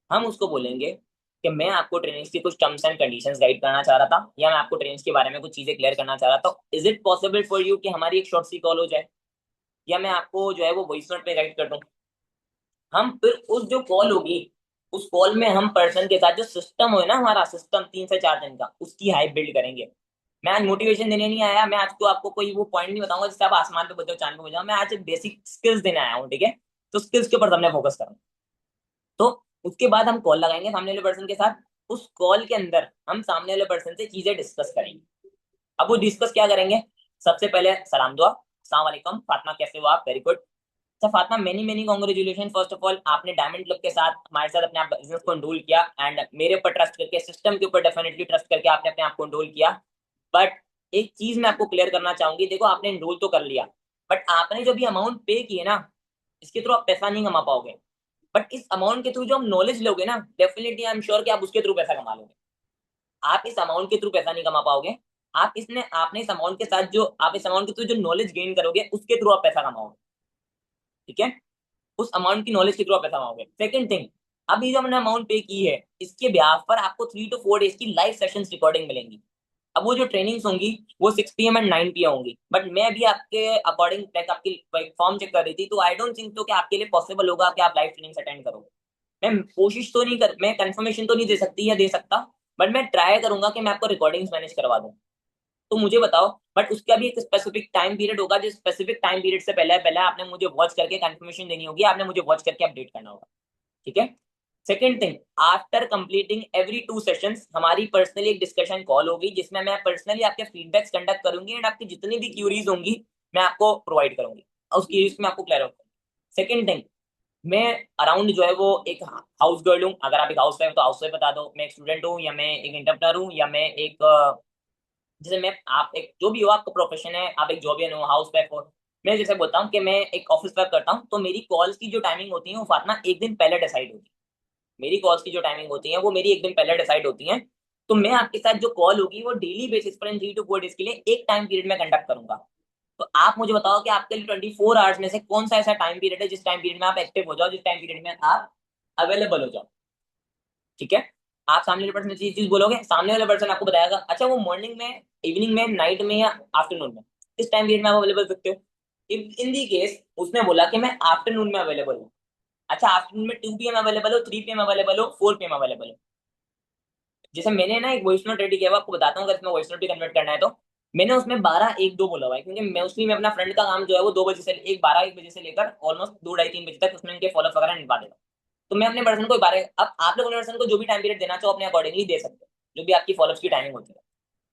हम उसको बोलेंगे कि मैं आपको ट्रेनिंग्स की कुछ टर्म्स एंड कंडीशंस गाइड करना चाह रहा था, या मैं आपको ट्रेनिंग्स के बारे में कुछ चीजें क्लियर करना चाह रहा था, is it possible for you कि हमारी एक शॉर्ट सी कॉल हो जाए, या मैं आपको जो है वो वॉइस नोट पे गाइड कर दूं। हम फिर उस जो कॉल होगी, उस कॉल में हम पर्सन के साथ जो सिस्टम हो ना, हमारा सिस्टम 3 से 4 दिन का, उसकी हाइप बिल्ड करेंगे। मैं आज मोटिवेशन देने नहीं आया, मैं आज तो आपको कोई वो पॉइंट नहीं बताऊंगा जिससे आप आसमान पे पहुंचो, चांद पे पहुंच जाओ, मैं आज बेसिक स्किल्स देने आया हूँ, ठीक है? तो स्किल्स के ऊपर हमने फोकस करना। तो उसके बाद हम कॉल लगाएंगे सामने वाले पर्सन के साथ, उस कॉल के अंदर हम सामने वाले पर्सन से चीजें डिस्कस करेंगे। अब वो डिस्कस क्या करेंगे, सबसे पहले सलाम दुआ, अस्सलाम वालेकुम फातिमा, कैसे हो आप, वेरी गुड। अच्छा Fatima, many many congratulation, first of all आपने डायमंड क्लब के साथ हमारे साथ अपने आप बिजनेस को एनरोल किया, एंड मेरे ऊपर ट्रस्ट करके, सिस्टम के ऊपर डेफिनेटली ट्रस्ट करके आपने अपने आप को एनरोल किया। बट एक चीज मैं आपको क्लियर करना चाहूंगी, देखो आपने एनरोल तो कर लिया, बट आपने जो भी अमाउंट पे किए ना, इसके थ्रू आप पैसा नहीं कमा पाओगे। बट इस अमाउंट के थ्रू जो हम नॉलेज लोगे ना, डेफिनेटली आई एम श्योर कि आप उसके थ्रू पैसा कमा लोगे। आप इस अमाउंट के थ्रू पैसा नहीं कमा पाओगे, आप इसने आपने इस अमाउंट के साथ जो आप इस अमाउंट के थ्रू जो नॉलेज गेन करोगे उसके थ्रू आप पैसा कमाओगे, ठीक है? उस अमाउंट की नॉलेज के थ्रू आप पैसा कमाओगे। सेकंड थिंग, अभी जो हमने अमाउंट पे की है, इसके ब्याज पर आपको 3 to 4 डेज की लाइव सेशंस रिकॉर्डिंग मिलेंगी। अब वो जो ट्रेनिंग्स होंगी वो 6 PM एंड 9 PM होंगी, बट मैं अभी आपके अकॉर्डिंग लाइक आपकी फॉर्म चेक कर रही थी, तो आई डोंट थिंक तो कि आपके लिए पॉसिबल होगा कि आप लाइव ट्रेनिंग्स अटेंड करोगे। मैं कोशिश तो नहीं कर, मैं कंफर्मेशन तो नहीं दे सकती या दे सकता, बट मैं ट्राई करूंगा कि मैं आपको रिकॉर्डिंग्स मैनेज करवा दूं। तो मुझे बताओ, बट उसका भी एक स्पेसिफिक टाइम पीरियड होगा, जिस स्पेसिफिक टाइम पीरियड से पहले पहले आपने मुझे वॉच करके कंफर्मेशन देनी होगी, आपने मुझे वॉच करके अपडेट करना होगा, ठीक है? Second thing, after completing every 2 sessions हमारी पर्सनली एक डिस्कशन कॉल होगी, जिसमें मैं पर्सनली आपके फीडबैक्स कंडक्ट करूंगी, एंड आपकी जितनी भी क्यूरीज होंगी मैं आपको प्रोवाइड करूंगी, उस क्यूरीज में आपको क्लियर होगा। सेकेंड थिंग, मैं अराउंड जो है वो एक हाउस गर्ल हूँ, अगर आप एक हाउस वाइफ तो हाउस वाइफ बता दो, मैं एक स्टूडेंट हूँ, या मैं एक इंटरप्रेन्योर हूँ, या मैं एक जैसे मैं, आप एक जो भी हो, आपका प्रोफेशन है, आप एक जॉबियन हो, हाउस वाइफ हो, मैं जैसे बोलता हूँ कि मैं एक ऑफिस वर्क करता हूँ, तो मेरी कॉल्स की जो टाइमिंग होती है वो फातिमा एक दिन पहले डिसाइड होती है। मेरी कॉल्स की जो टाइमिंग होती है वो मेरी एक दिन पहले डिसाइड होती है। तो मैं आपके साथ जो कॉल होगी वो डेली बेसिस पर 3 to 4 डेज के लिए एक टाइम पीरियड में कंडक्ट करूंगा। तो आप मुझे बताओ कि आपके लिए 24 आवर्स में से कौन सा ऐसा टाइम पीरियड है जिस टाइम पीरियड में आप एक्टिव हो जाओ, जिस टाइम पीरियड में आप अवेलेबल हो जाओ, ठीक है? आप सामने वाले पर्सन से ये चीज बोलोगे, सामने वाला पर्सन आपको बताएगा अच्छा वो मॉर्निंग में, इवनिंग में, नाइट में, या आफ्टरनून में, किस टाइम पीरियड में आप अवेलेबल सकते हो। इफ इन दी केस उसने बोला कि मैं आफ्टरनून में अवेलेबल हूँ, अच्छा आफ्टरनून में 2 PM अवेलेबल हो, 3 PM अवेलेबल हो, 4 PM अवेलेबल हो। जैसे मैंने ना एक वॉइस नोट रेडी किया हुआ, आपको बताता हूँ, अगर इसमें वॉइस नोट भी कन्वर्ट करना है तो मैंने उसमें 12 1 2 बोला हुआ है, क्योंकि मैं उसमें मैं अपना फ्रेंड का काम जो है वो 2 बजे से एक 12 1 बजे से लेकर ऑलमोस्ट 2 ढाई 3 बजे तक उसमें उनके फॉलो वगैरह निभा देगा। तो मैं अपने पर्सन को 12, अब आप लोग अपने पर्सन को जो भी टाइम पीरियड देना चाहो अपने अकॉर्डिंगली दे सकते हो, जो भी आपकी फॉलोअप्स की टाइमिंग होती है।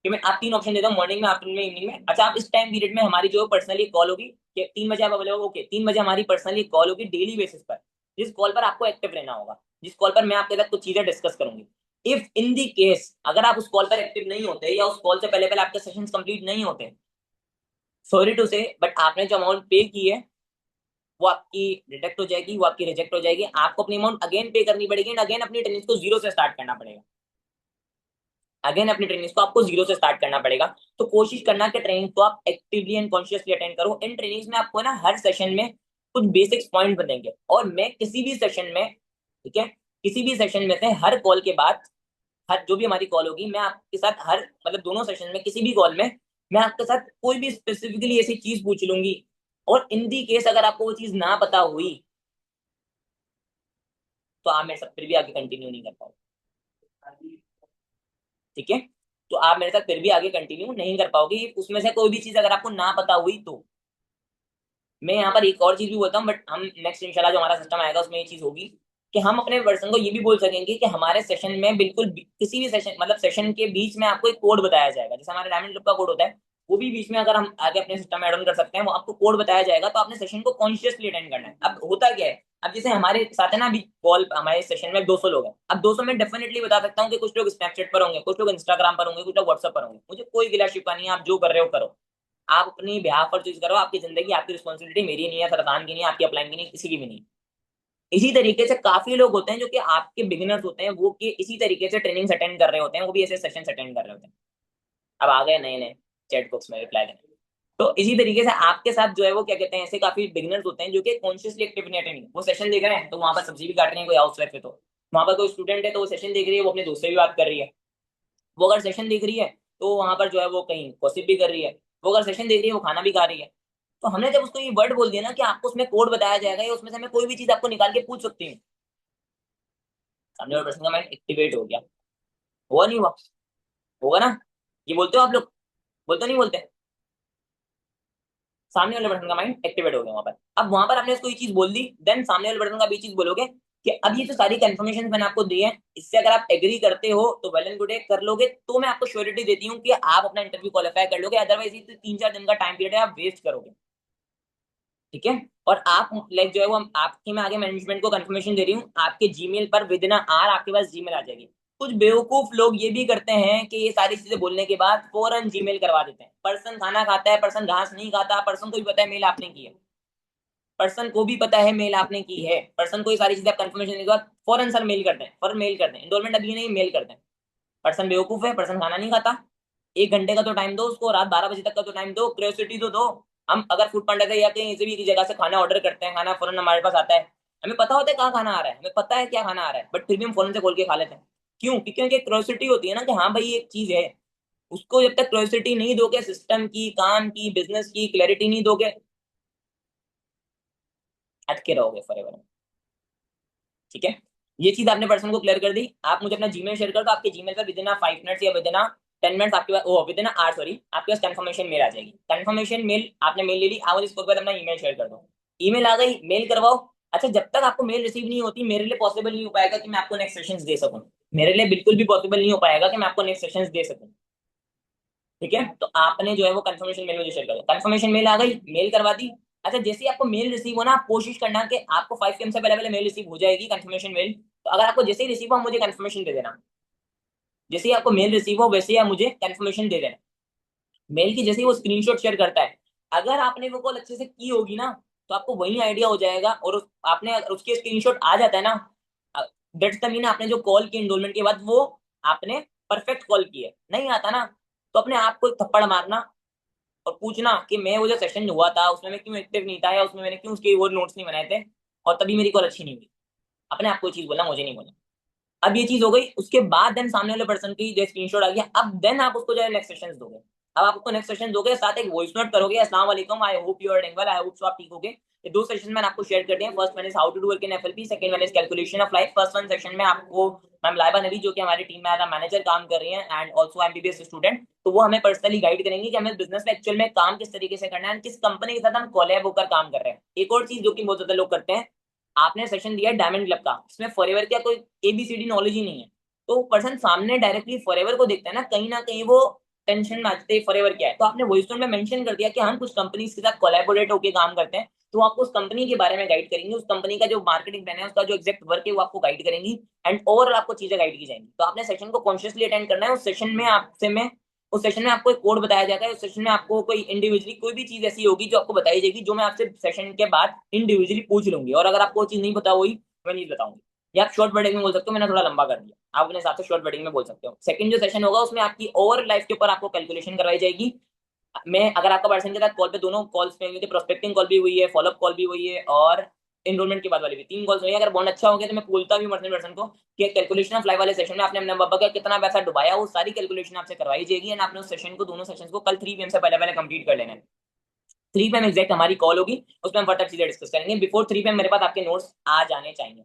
कि मैं आप 3 ऑप्शन देता हूँ, मॉर्निंग में, आफ्टरनून में, इवनिंग में। अच्छा, आप इस टाइम पीरियड में हमारी जो पर्सनली कॉल होगी कि 3 बजे आप अवेलेबल, ओके 3 बजे हमारी पर्सनली कॉल होगी डेली बेसिस पर, जिस कॉल पर आपको एक्टिव रहना होगा, जिस कॉल पर मैं आपके साथ कुछ चीजें डिस्कस करूंगी। इफ इन दी केस अगर आप उस कॉल पर एक्टिव नहीं होते, या उस कॉल से पहले पहले आपके सेशंस कंप्लीट नहीं होते, सॉरी टू से, बट आपने जो अमाउंट पे की है वो आपकी रिजेक्ट हो जाएगी, वो आपकी रिजेक्ट हो जाएगी, आपको अपनी अमाउंट अगेन पे करनी पड़ेगी एंड अगेन अपनी ट्रेनिंग को जीरो से स्टार्ट करना पड़ेगा। अगेन अपनी ट्रेनिंग को आपको जीरो से स्टार्ट करना पड़ेगा। तो कोशिश करना कि ट्रेनिंग को आप एक्टिवली एंड कॉन्शियसली अटेंड करो। इन ट्रेनिंग्स में आपको ना हर सेशन में कुछ बेसिक्स पॉइंट बनेंगे, और मैं किसी भी सेशन में, ठीक है, किसी भी सेशन में से हर कॉल के बाद, हर जो भी हमारी कॉल होगी, मैं आपके साथ हर मतलब दोनों सेशन में किसी भी कॉल में मैं आपके साथ कोई भी स्पेसिफिकली ऐसी चीज पूछ लूंगी, और इन दी केस अगर आपको वो चीज ना पता हुई तो आप मेरे साथ फिर भी आगे कंटिन्यू नहीं कर पाओगे। ठीक है, तो आप मेरे साथ फिर भी आगे कंटिन्यू नहीं कर पाओगे उसमें से कोई भी चीज अगर आपको ना पता हुई तो। मैं यहाँ पर एक और चीज भी बोलता हूँ, बट हम नेक्स्ट इंशाल्लाह जो हमारा सिस्टम आएगा उसमें ये चीज होगी कि हम अपने पर्सन को ये भी बोल सकेंगे कि हमारे सेशन में बिल्कुल किसी भी सेशन मतलब सेशन के बीच में आपको एक कोड बताया जाएगा, जैसे हमारे डायमंड ग्रुप का कोड होता है, वो भी बीच में अगर हम आगे अपने सिस्टम में ऐड ऑन कर सकते हैं, वो आपको कोड बताया जाएगा, तो आपने सेशन को कॉन्शियसली अटेंड करना है। अब होता क्या है, अब जैसे हमारे साथ है ना, अभी कॉल हमारे सेशन में 200 लोग हैं, अब 200 में डेफिनेटली बता सकता हूँ कि कुछ लोग स्नैपचैट पर होंगे, कुछ लोग इंस्टाग्राम पर होंगे, कुछ लोग व्हाट्सएप पर होंगे, मुझे कोई गिला शिकवा नहीं है, आप जो कर रहे हो करो, आप अपनी बिहाफ पर चीज करो, आपकी जिंदगी आपकी रिस्पॉन्सिबिलिटी, मेरी नहीं है, सरदान की नहीं है, आपकी अपलाइन की नहीं, किसी की भी नहीं। इसी तरीके से काफी लोग होते हैं जो कि आपके बिगिनर्स होते हैं, वो कि इसी तरीके से ट्रेनिंग्स अटेंड कर रहे होते हैं, वो भी ऐसे सेशन अटेंड कर रहे होते हैं। अब आ गए नए नए चैट बॉक्स में रिप्लाई देने। तो इसी तरीके से आपके साथ जो है वो क्या कहते हैं, ऐसे काफी बिगिनर्स होते हैं जो कि कॉन्शियसली एक्टिव नहीं अटेंड, वो सेशन देख रहे हैं तो वहां पर सब्जी भी काट रहे हैं, कोई हाउस वाइफ है तो वहां पर कोई स्टूडेंट है तो वो सेशन देख रही है, वो अपने दोस्त से भी बात कर रही है, वो अगर सेशन देख रही है तो वहां पर जो है वो कहीं गॉसिप भी कर रही है, वो अगर सेशन देख रही है वो खाना भी खा रही है। तो हमने जब उसको ये वर्ड बोल दिया ना कि आपको उसमें कोड बताया जाएगा या उसमें से मैं कोई भी चीज आपको निकाल के पूछ सकती हूँ, सामने वाले पर्सन का माइंड एक्टिवेट हो गया। हुआ नहीं हुआ? होगा ना? ये बोलते हो आप लोग? बोलते नहीं बोलते? सामने वाले पर्सन का माइंड एक्टिवेट हो गया वहां पर। अब वहां पर आपने इसको ये चीज बोल दी, देन सामने वाले पर्सन का भी चीज बोलोगे कि अब ये जो सारी कंफर्मेशन मैंने आपको दी है, इससे अगर आप एग्री करते हो तो वेल एंड गुड है, कर लोगे तो मैं आपको श्योरिटी देती हूँ कि आप अपना इंटरव्यू क्वालिफाई कर लोगे, अदरवाइज ये 3-4 दिन का टाइम पीरियड है, आप वेस्ट करोगे। ठीक है, और आप लाइक जो है वो आपकी मैं आगे मैनेजमेंट को कंफर्मेशन दे रही हूँ, आपके जीमेल पर विद इन आर आपके पास जीमेल आ जाएगी। कुछ बेवकूफ लोग ये भी करते हैं कि ये सारी चीजें बोलने के बाद फौरन जीमेल करवा देते हैं। पर्सन खाना खाता है, पर्सन घास नहीं खाता, पर्सन को भी पता है मेल आपने की है, पर्सन को भी पता है मेल आपने की है, पर्सन को ये सारी चीजें कंफर्मेशन के बाद फौरन सर मेल करते हैं, फौरन मेल करते हैं, इनरोलमेंट अभी नहीं, मेल करते हैं। पर्सन बेवकूफ है, पर्सन खाना नहीं खाता, 1 घंटे का तो टाइम दो उसको, रात 12 बजे तक का तो टाइम दो, क्यूरियोसिटी तो दो। हम अगर फूड पांडा से या कहीं से भी एक जगह से खाना ऑर्डर करते हैं, खाना फौरन हमारे पास आता है, हमें पता होता है कहाँ खाना आ रहा है, हमें पता है क्या खाना आ रहा है, बट फिर भी हम फौरन से खोल के खा लेते हैं। क्यों? क्योंकि क्यूरियोसिटी होती है ना कि हाँ भाई एक चीज है। उसको जब तक क्यूरियोसिटी नहीं दोगे, सिस्टम की, काम की, बिजनेस की क्लैरिटी नहीं दोगे, अटके रहोगे फॉरएवर। ठीक है, ये चीज आपने पर्सन को क्लियर कर दी। आप मुझे अपना जीमेल शेयर कर दो, आपके जीमेल पर विद इन 5 मिनट्स या विद इन 10 मिनट्स आपके पास, ओ विद इन आवर सॉरी, आपके पास कंफर्मेशन मेल आ जाएगी। कंफर्मेशन मेल आपने मेल ले ली, आप मुझे इसके बाद अपना ईमेल शेयर कर दो। ईमेल आ गई, मेल करवाओ। अच्छा, जब तक आपको मेल रिसीव नहीं होती मेरे लिए पॉसिबल नहीं हो पाएगा कि मैं आपको नेक्स्ट सेशंस दे सकूं, मेरे लिए बिल्कुल भी पॉसिबल नहीं हो पाएगा कि मैं आपको नेक्स्ट सेशंस दे सकूं। ठीक है, तो आपने जो है वो कंफर्मेशन मेल मुझे शेयर कर दो। कंफर्मेशन मेल आ गई, मेल करवा दी। अच्छा, जैसे ही आपको मेल रिसीव हो ना, आप कोशिश करना कि आपको 5 PM से पहले पहले मेल रिसीव हो जाएगी, कंफर्मेशन मेल। तो अगर आपको जैसे ही रिसीव हो मुझे कंफर्मेशन दे देना, जैसे ही आपको मेल रिसीव हो वैसे ही आप मुझे कंफर्मेशन दे देना। मेल की जैसे ही वो स्क्रीनशॉट शेयर करता है, अगर आपने वो कॉल अच्छे से की होगी ना, तो आपको वही आइडिया हो जाएगा, और आपने अगर उसके स्क्रीनशॉट आ जाता है ना, दैट्स द मीन आपने जो कॉल की एनरोलमेंट के बाद वो आपने परफेक्ट कॉल की है। नहीं आता ना, तो अपने आप को एक थप्पड़ मारना और पूछना कि मैं वो जो सेशन हुआ था उसमें मैं क्यों एक्टिव नहीं था, या उसमें मैंने क्यों उसके वो नोट्स नहीं बनाए थे, और तभी मेरी कॉल अच्छी नहीं हुई। अपने आप को चीज बोलना, मुझे नहीं बोलना। अब ये चीज हो गई, उसके बाद देन सामने वाले पर्सन की जो स्क्रीनशॉट आ गया, अब देन आप उसको जो है नेक्स्ट सेशन दोगे। अब आप उसको नेक्स्ट सेशन दोगे, साथ एक वॉइस नोट करोगे, अस्सलाम वालेकुम, I hope you are doing well, I hope so आप ठीक होगे। ये 2 सेशन मैंने आपको शेयर कर दिए हैं। First one is how to do work in FLP, second one is calculation of life. First one session में आपको मैम लाइबा नबी जो कि हमारी टीम में एज अ मैनेजर काम कर रही हैं एंड ऑल्सो एमबीबीएस स्टूडेंट, तो वो हमें पर्सनली गाइड करेंगे कि हमें बिजनेस में एक्चुअल में काम किस तरीके से करना है, किस कंपनी के साथ हम कोलैब होकर काम कर रहे हैं। एक और चीज जो कि बहुत ज्यादा लोग करते हैं, आपने सेशन दिया डायमंड क्लब का, इसमें फॉरएवर का कोई एबीसीडी नॉलेज ही नहीं है, तो पर्सन सामने डायरेक्टली फॉरएवर को देखता है ना कहीं वो टेंशन में आते फॉरएवर क्या है। तो आपने वॉइस नोट में मेंशन कर दिया कि हम कुछ कंपनीज के साथ कोलैबोरेट होकर काम करते हैं, तो आपको उस कंपनी के बारे में गाइड करेंगे, उस कंपनी का जो मार्केटिंग प्लान है, उसका जो एग्जैक्ट वर्क है वो आपको गाइड करेंगी, एंड ओवरऑल आपको चीजें गाइड की जाएंगी। तो आपने सेशन को कॉन्शियसली अटेंड करना है। उस सेशन में आपसे मैं उस सेशन में आपको एक कोड बताया जाता है, उस सेशन में आपको कोई इंडिविजुअली कोई भी चीज ऐसी होगी जो आपको बताई जाएगी, जो मैं आपसे सेशन के बाद इंडिविजुअली पूछ लूंगी, और अगर आपको वो चीज नहीं पता हुई मैं नहीं बताऊंगी। या आप शॉर्ट वर्डिंग में बोल सकते हो, मैंने थोड़ा लंबा कर दिया, आप अपने हिसाब से शॉर्ट वर्डिंग में बोल सकते हो। सेकंड जो सेशन होगा उसमें आपकी ओवर लाइफ के ऊपर आपको कैलकुलेशन करवाई जाएगी। मैं अगर आपका पर्सन के साथ कॉल पे दोनों कॉल्स पे हुई थी, प्रोस्पेक्टिंग कॉल भी हुई है, फॉलोअप कॉल भी हुई है, और एनरोलमेंट के बाद वाली भी 3 कॉल्स हुई है, अगर बॉन्ड अच्छा हो गया तो मैं बोलता भी पर्सन पर्सन को कि कैलकुलेशन ऑफ लाइव वाले सेशन में आपने अपने बाबा का कितना पैसा डुबाया, वो सारी कैलकुलेशन आपसे करवाई जाएगी। एंड आपने उस सेशन को, दोनों सेशन को कल 3 PM से पहले पहले कंप्लीट कर लेना है। 3 PM एग्जैक्ट हमारी कॉल होगी, उसमें हम फटाफट चीजें डिस्कस करेंगे। बिफोर 3 PM मेरे पास आपके नोट्स आ जाने चाहिए।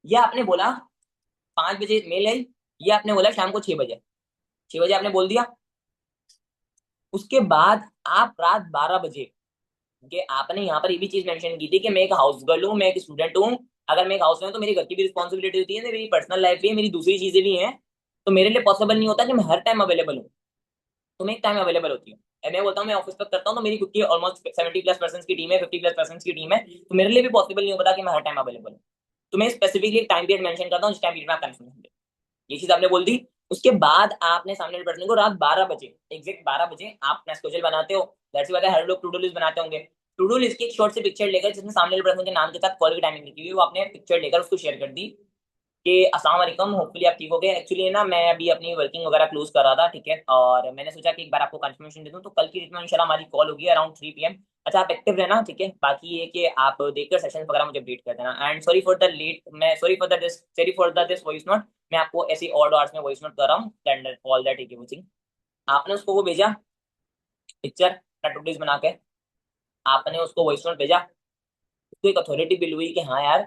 ये आपने बोला 5 बजे मेल है, ये आपने बोला शाम को 6 बजे, 6 बजे आपने बोल दिया। उसके बाद आप रात 12 बजे, कि आपने यहाँ पर ये भी चीज मेंशन की थी कि मैं एक हाउस गर्ल हूँ, मैं एक स्टूडेंट हूँ। अगर मैं एक हाउस हूँ तो मेरी घर की भी रिस्पॉन्सिबिलिटी होती है, मेरी पर्सनल लाइफ भी है, मेरी दूसरी चीजें भी हैं। तो मेरे लिए पॉसिबल नहीं होता कि मैं हर टाइम अवेलेबल हूँ। तो मैं एक टाइम अवेलेबल होती हूँ। मैं बोलता हूँ मैं ऑफिस तक करता हूँ, तो मेरी खुद की ऑलमोस्ट 70+ पर्सन की टीम है, 50+ पर्सन की टीम है, तो मेरे लिए भी पॉसिबल नहीं हो पाता कि मैं हर टाइम अवेलेबल हूँ। तो मैं स्पेसिफिकली टाइम पीरियड मेंशन करता हूँ जिस टाइम पीरियड में आप कंफर्मेशन दे। ये चीज आपने बोल दी। उसके बाद आपने सामने वाले पर्सन को रात 12 बजे, एग्जैक्ट 12 बजे आप अपना स्केड्यूल बनाते हो। दैट्स सी बात है, हर लोग टू डू लिस्ट बनाते होंगे। टू डू लिस्ट की एक शॉर्ट सी पिक्चर लेकर, जिसमें सामने वाले पर्सन के नाम के साथ कॉल की टाइमिंग लिखी हुई है, वो आपने पिक्चर लेकर उसको शेयर कर दी कि अस्सलाम वालेकुम, होपफुली आप ठीक हो गए। एक्चुअली ना मैं अभी अपनी वर्किंग वगैरह क्लोज कर रहा था, ठीक है, और मैंने सोचा कि एक बार आपको कंफर्मेशन दे दूं, तो कल की डेट में इंशाल्लाह हमारी कॉल होगी अराउंड 3 PM। अच्छा, आप एक्टिव रहना, ठीक है। बाकी ये कि आप देखकर सेशन वगैरह मुझे अपडेट कर देना। And sorry for the late, मैं sorry for the this voice note. मैं आपको ऐसी ऑड आवर्स में वॉइस नोट कर रहा हूँ, ऑल दैट ठीक है। आपने उसको वो भेजा पिक्चर टूडीज बना के, आपने उसको वॉइस नोट भेजा। उसको एक अथॉरिटी बिल हुई कि हाँ यार,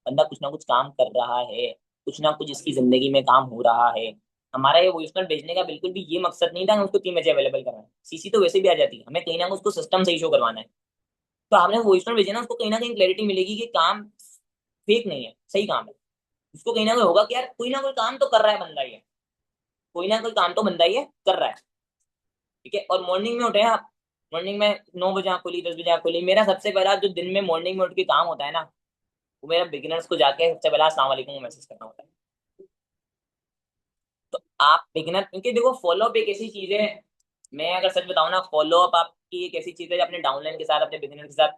बंदा कुछ ना कुछ काम कर रहा है, कुछ ना कुछ इसकी जिंदगी में काम हो रहा है। हमारा ये वॉइस नोट भेजने का बिल्कुल भी ये मकसद नहीं था कि उसको 3 बजे अवेलेबल करवाना है, सीसी तो वैसे भी आ जाती है, हमें कहीं ना कहीं उसको सिस्टम से इशू करवाना है। तो आपने वॉइस नोट भेजे ना, उसको कहीं ना कहीं क्लैरिटी मिलेगी कि काम फेक नहीं है, सही काम है। उसको कहीं ना कहीं होगा कि यार कोई ना कोई काम तो कर रहा है बंदा, ये कोई ना कोई काम तो बंदा ये कर रहा है, ठीक है। और मॉर्निंग में उठे आप, मॉर्निंग में 9 बजे आँख खुली, 10 बजे आँख खुली, मेरा सबसे पहला जो दिन में मॉर्निंग में उठ के काम होता है ना, वो मेरा बिगिनर्स को जाके सबसे पहला अस्सलाम वालेकुम मैसेज करना होता है। तो आप बिगिनर, क्योंकि देखो फॉलोअप एक ऐसी चीज है, मैं अगर सच बताऊं ना, फॉलोअप आपकी एक ऐसी चीज है अपने डाउनलाइन के साथ, अपने बिगिनर के साथ।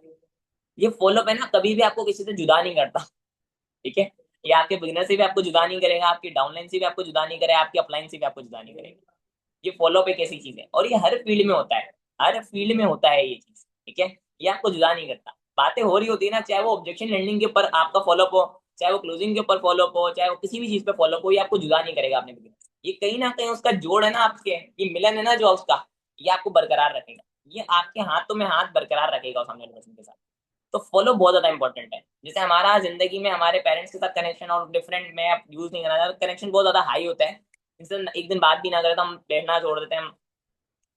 ये फॉलोअप है ना, कभी भी आपको किसी से जुदा नहीं करता, ठीक है। ये आपके बिगिनर से भी आपको जुदा नहीं करेगा, आपकी डाउनलाइन से भी आपको जुदा नहीं करेगा, आपकी अपलाइन से भी आपको जुदा नहीं करेगा। ये फॉलोअप एक ऐसी चीज है, और ये हर फील्ड में होता है, हर फील्ड में होता है ये चीज, ठीक है। ये आपको जुदा नहीं करता। बातें हो रही होती है ना, चाहे वो ऑब्जेक्शन लैंडिंग के ऊपर आपका फॉलोअप हो, चाहे वो क्लोजिंग के ऊपर फॉलोअप हो, चाहे वो किसी भी चीज पे फॉलोअप हो, ये आपको जुदा नहीं करेगा अपने बिगिनर से। ये कहीं ना कहीं उसका जोड़ है ना आपके, ये मिलन है ना जो उसका, ये आपको बरकरार रखेगा। ये आपके हाथों में हाथ बरकरार रखेगा सामने वाले पर्सन के साथ। तो फॉलो बहुत ज्यादा इंपॉर्टेंट है। जैसे हमारा जिंदगी में हमारे पेरेंट्स के साथ कनेक्शन और डिफरेंट में आप यूज नहीं करना चाहते, कनेक्शन बहुत ज्यादा हाई होता है। इनसे एक दिन बात भी ना करें तो हम बैठना छोड़ देते हैं, हम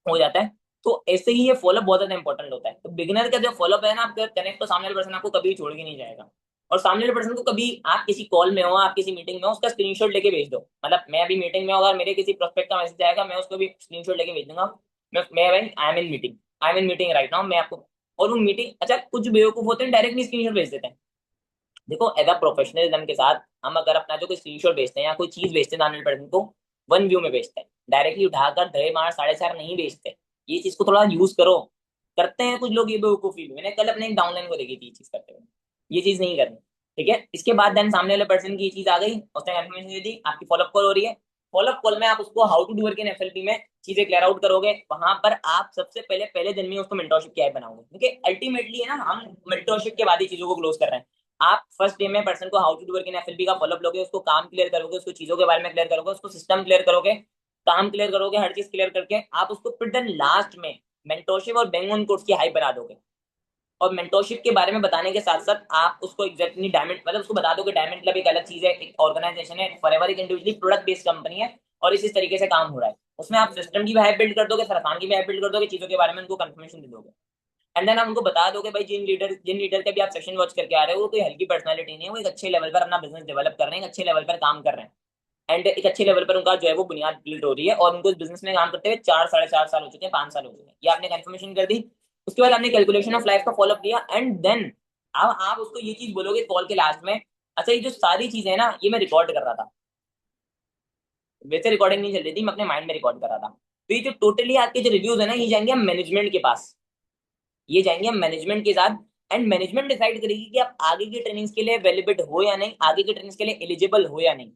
हो जाता है। तो ऐसे ही ये फॉलोअप बहुत ज्यादा इंपॉर्टेंट होता है। तो बिगिनर का जो फॉलोअप है ना, आपका कनेक्ट, तो सामने वाले पर्सन आपको कभी छोड़ के नहीं जाएगा। और सामने वाले पर्सन को कभी, आप किसी कॉल में हो, आप किसी मीटिंग में हो, उसका स्क्रीनशॉट लेके भेज दो। मतलब मैं अभी मीटिंग में हूं, अगर मेरे किसी प्रोस्पेक्ट का मैसेज आएगा, मैं उसको भी स्क्रीनशॉट लेके भेज दूंगा। मैं भाई I am in meeting, I am in meeting right now, मैं आपको। और वो मीटिंग, अच्छा कुछ बेवकूफ होते हैं डायरेक्टली स्क्रीनशॉट भेज देते हैं। देखो एज अ प्रोफेशनलिज्म के साथ, हम अगर अपना जो कोई स्क्रीनशॉट भेजते हैं या कोई चीज भेजते हैं सामने पर्सन को, वन व्यू में भेजते हैं, डायरेक्टली उठाकर 2.5 4.5 नहीं भेजते। ये चीज को थोड़ा यूज करो। करते हैं कुछ लोग ये बेवकूफी, मैंने कल अपने एक डाउनलाइन को देखी थी ये चीज करते हुए। ये चीज नहीं करनी, ठीक है। इसके बाद देन सामने वाले पर्सन की ये चीज आ गई, उसने कंफर्मेशन दे दी, आपकी फॉलोअप कॉल हो रही है। फॉलोअप कॉल में आप उसको how to do work in FLP में चीजें क्लियर आउट करोगे। वहां पर आप सबसे पहले पहले दिन में उसको मेंटरशिप की ऐप बनाओगे, क्योंकि अल्टीमेटली है ना, हम मेंटरशिप के बाद ही चीजों को क्लोज कर रहे हैं। आप फर्स्ट डे में पर्सन को how to do work in FLP का फॉलोअप लोगे, उसको काम क्लियर करोगे, उसको चीजों के बारे में क्लियर करोगे, उसको सिस्टम क्लियर करोगे, काम क्लियर करोगे, हर चीज क्लियर करके आप उसको फिर देन लास्ट में मेंटरशिप और बैंक ऑन कोर्स की हाइप बना दोगे। और मेंटोरशिप के बारे में बताने के साथ साथ आप उसको एग्जैक्टली डायमंड, मतलब उसको बता दो कि डायमंड क्लब एक अलग चीज है, एक ऑर्गेनाइजेशन है, फॉरएवर एक इंडिविजुअली प्रोडक्ट बेस्ड कंपनी है, और इसी तरीके से काम हो रहा है। उसमें आप सिस्टम की भी हाइप बिल्ड कर दोगे, सरफान की भी हाइप बिल्ड कर दोगे, चीजों के बारे में उनको कंफर्मेशन दे दोगे। एंड देन आप उनको बता दोगे भाई, जिन लीडर के भी आप सेशन वॉच करके आ रहे हो, वो कोई हल्की पर्सनैलिटी नहीं है, वो एक अच्छे लेवल पर अपना बिजनेस डेवलप कर रहे हैं, एक अच्छे लेवल पर काम कर रहे हैं। एंड एक अच्छे लेवल पर उनका जो है वो बुनियाद बिल्ड हो रही है, और उनको इस बिजनेस में काम करते हुए 4 साढ़े 4 साल हो चुके हैं, 5 साल हो चुके हैं। ये आपने कंफर्मेशन कर दी। उसके बाद आपने कैलकुलेशन ऑफ लाइफ का फॉलोअप किया, एंड देन अब आप उसको ये चीज बोलोगे कॉल के लास्ट में, अच्छा ये जो सारी चीजें हैं ना, ये मैं रिकॉर्ड कर रहा था, वैसे रिकॉर्डिंग नहीं चल रही थी, मैं अपने माइंड में रिकॉर्ड कर रहा था। तो ये जो टोटली आपके जो रिव्यूज है ना, ये जाएंगे हम मैनेजमेंट के पास, ये जाएंगे हम मैनेजमेंट के साथ। एंड मैनेजमेंट डिसाइड करेगी कि आप आगे की ट्रेनिंग्स के लिए वैलिडेट हो या नहीं, आगे की ट्रेनिंग्स के लिए एलिजिबल हो या नहीं।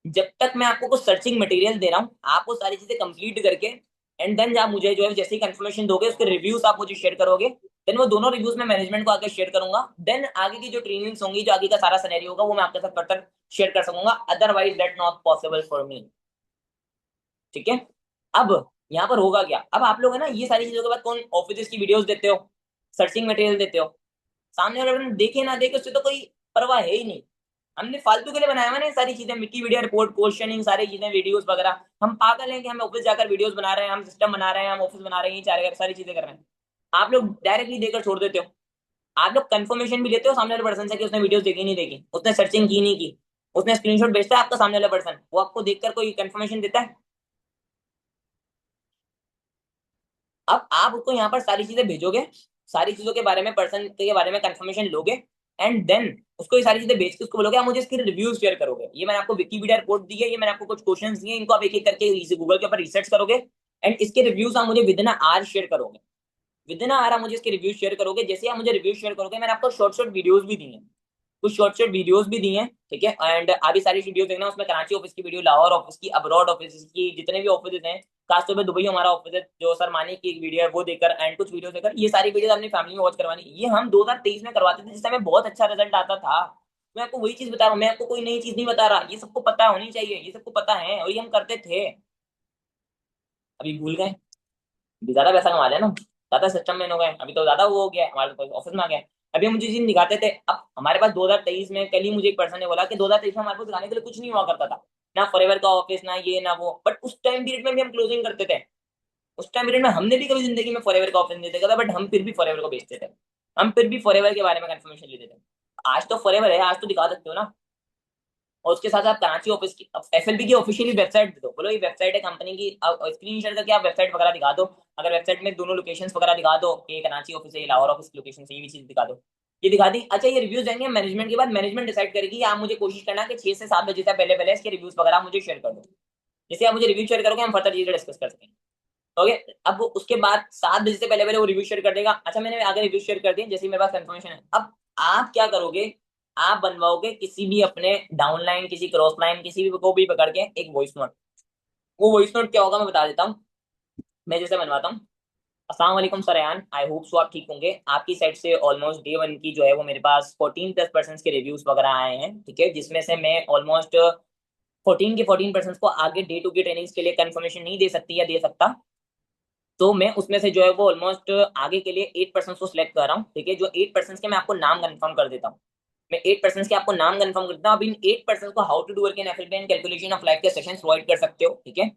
जब तक मैं आपको कुछ सर्चिंग मटेरियल दे रहा हूँ, आप वो सारी चीजें कंप्लीट करके एंड देन आप मुझे जो है जैसे ही कंफर्मेशन दोगे, उसके रिव्यूज आप मुझे शेयर करोगे, देन वो दोनों रिव्यूज मैं मैनेजमेंट को आगे शेयर करूंगा। देन आगे की जो ट्रेनिंग्स होंगी, जो आगे का सारा सिनेरियो होगा, वो मैं आपके साथ फर्दर शेयर कर सकूंगा, otherwise that not possible for me. ठीक है। अब यहाँ पर होगा क्या, अब आप लोग है ना, ये सारी चीजों के बाद कौन ऑफिस की वीडियोस देते हो, सर्चिंग मटेरियल देते हो, सामने वाले बंदे देखे ना देखे उससे तो कोई परवाह है ही नहीं। हमने फालतू के लिए बनाया हुआ ना ये सारी चीजें, मिट्टी वीडियो रिपोर्ट क्वेश्चनिंग सारी चीजें वीडियोस वगैरह। हम पागल हैं कि हम ऑफिस जाकर वीडियोस बना रहे हैं, हम सिस्टम बना रहे हैं, हम ऑफिस बना रहे हैं, ये सारी चीजें कर रहे हैं। आप लोग डायरेक्टली देकर छोड़ देते हो। आप लोग कंफर्मेशन भी लेते हो सामने वाले पर्सन से कि उसने वीडियोस देखी नहीं देखी, उसने सर्चिंग की नहीं की, उसने स्क्रीनशॉट भेजता है आपका सामने वाला पर्सन, वो आपको देखकर कोई कंफर्मेशन देता है? अब आप उसको यहाँ पर सारी चीजें भेजोगे, सारी चीजों के बारे में, पर्सन के बारे में कंफर्मेशन लोगे, एंड देन उसको ये सारी चीजें भेज के उसको बोलोगे आप मुझे इसके रिव्यूज शेयर करोगे। ये मैंने आपको विकीपीडिया रिपोर्ट दी है, ये मैंने आपको कुछ क्वेश्चंस दिए, इनको आप एक एक करके गूगल के ऊपर रिसर्च करोगे, एंड इसके रिव्यूज आप मुझे विद इन आवर शेयर करोगे। विद इन आवर आप मुझे इसके रिव्यूज शेयर करोगे। जैसे आप मुझे रिव्यूज शेयर करोगे, मैंने आपको शॉर्ट शॉर्ट वीडियोज भी दी है, कुछ शॉर्ट शॉर्ट वीडियोस भी दी हैं। ठीक है। एंड अभी सारी वीडियो देखना, उसमें कराची ऑफिस की वीडियो, लाहौर ऑफिस की, अब्रॉड ऑफिस की, जितने भी ऑफिस हैं, खासतौर पे दुबई हमारा ऑफिस है, जो सरमानी की एक वीडियो है वो देखकर, एंड कुछ वीडियो देखकर, ये सारी वीडियो अपनी फैमिली में वॉच करवानी। ये हम 2023 में करवाते थे, जिस समय बहुत अच्छा रिजल्ट आता था। मैं आपको वही चीज बता रहा हूँ, मैं आपको कोई नई चीज नहीं बता रहा, ये सबको पता होनी चाहिए, ये सबको पता है और ये हम करते थे। अभी भूल गए? अभी ज्यादा पैसा कमा लिया ना, ज्यादा सिस्टम में हो गए, अभी तो ज्यादा वो हो गया, हमारे तो ऑफिस में आ गया। अभी हम मुझे चीज दिखाते थे, अब हमारे पास 2023 में, कल ही मुझे एक पर्सन ने बोला कि 2023 में हमारे पास दिखाने के लिए कुछ नहीं हुआ करता था, ना फॉरएवर का ऑफिस, ना ये ना वो, बट उस टाइम पीरियड में भी हम क्लोजिंग करते थे। उस टाइम पीरियड में हमने भी कभी जिंदगी में फॉरएवर का ऑफिस नहीं देखा था, बट हम फिर भी फॉरएवर को बेचते थे, हम फिर भी फॉरएवर के बारे में कंफर्मेशन लेते थे। आज तो फॉरएवर है, आज तो दिखा सकते हो ना। और उसके साथ आप कराची ऑफिस की, एफएलबी की ऑफिशियली वेबसाइट दे दो, बोलो ये वेबसाइट है कंपनी की, स्क्रीन शेयर करके आप वेबसाइट वगैरह दिखा दो। अगर वेबसाइट में दोनों लोकेशन वगैरह दिखा दो कि कराची ऑफिस है, लाहौर ऑफिस की लोकेशन से, ये भी चीज दिखा दो। ये दिखा दी, अच्छा ये रिव्यूज देंगे मैनेजमेंट के बाद, मैनेजमेंट डिसाइड करेगी, आप मुझे कोशिश करना कि 6 से 7 बजे से पहले पहले इसके रिव्यूज वगैरह मुझे शेयर कर दो। जैसे आप मुझे रिव्यू शेयर करोगे, हम फर्दर चीजें डिस्कस कर सकेंगे। ओके। अब उसके बाद 7 बजे से पहले पहले वो रिव्यू शेयर कर देगा। अच्छा मैंने आगे रिव्यू शेयर कर दिया, जैसे ही मेरे पास कंफर्मेशन है, अब आप क्या करोगे, आप बनवाओगे किसी भी अपने डाउनलाइन, किसी क्रॉस लाइन, किसी भी को भी पकड़ के एक वॉइस नोट। वो वॉइस नोट क्या होगा मैं बता देता हूँ, मैं जैसे बनवाता हूँ। अस्सलाम वालेकुम सर यान, आई होप सो आप ठीक होंगे। आपकी साइड से ऑलमोस्ट डे 1 की जो है वो मेरे पास 14+ पर्सन के रिव्यूज वगैरह आए हैं। ठीक है, जिसमें से मैं ऑलमोस्ट 14 को आगे डे 2 की ट्रेनिंग्स के लिए कंफर्मेशन नहीं दे सकती या दे सकता। तो मैं उसमें से जो है वो ऑलमोस्ट आगे के लिए 8 पर्सन को सिलेक्ट कर रहा हूँ। ठीक है, जो 8 पर्सन के मैं आपको नाम कंफर्म कर देता हूँ। मैं 8 पर्सन के आपको नाम कंफर्म करता हूँ। अब इन 8 पर्सन को how to do work in FLP and calculation of life के सेशन प्रोवाइड कर सकते हो। ठीक है।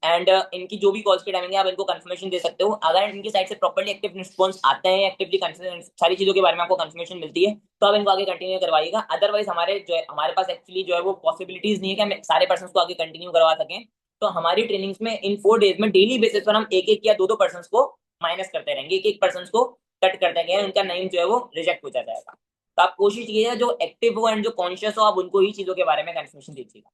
एंड इनकी जो भी कॉल्स की टाइमिंग है, आप इनको कंफर्मेशन दे सकते हो। अगर इनकी साइड से प्रॉपर्ली एक्टिव रिस्पॉन्स आते हैं, एक्टिवली सारी चीजों के बारे में आपको कंफर्मेशन मिलती है, तो आप इनको आगे कंटिन्यू करवाइएगा। अदरवाइज हमारे जो है, हमारे पास एक्चुअली जो है वो पॉसिबिलिटीज नहीं है कि हम सारे पर्सन को आगे कंटिन्यू करवा सकें। तो हमारी ट्रेनिंग्स में इन 4 डेज में डेली बेसिस पर हम एक एक या दो दो पर्सन को माइनस करते रहेंगे, एक एक पर्सन को कट करते रहेंगे, उनका नाम जो है वो रिजेक्ट हो जाता है। तो आप कोशिश कीजिएगा जो एक्टिव हो एंड जो कॉन्शियस हो, आप उनको ही चीजों के बारे में कंफर्मेशन दीजिएगा।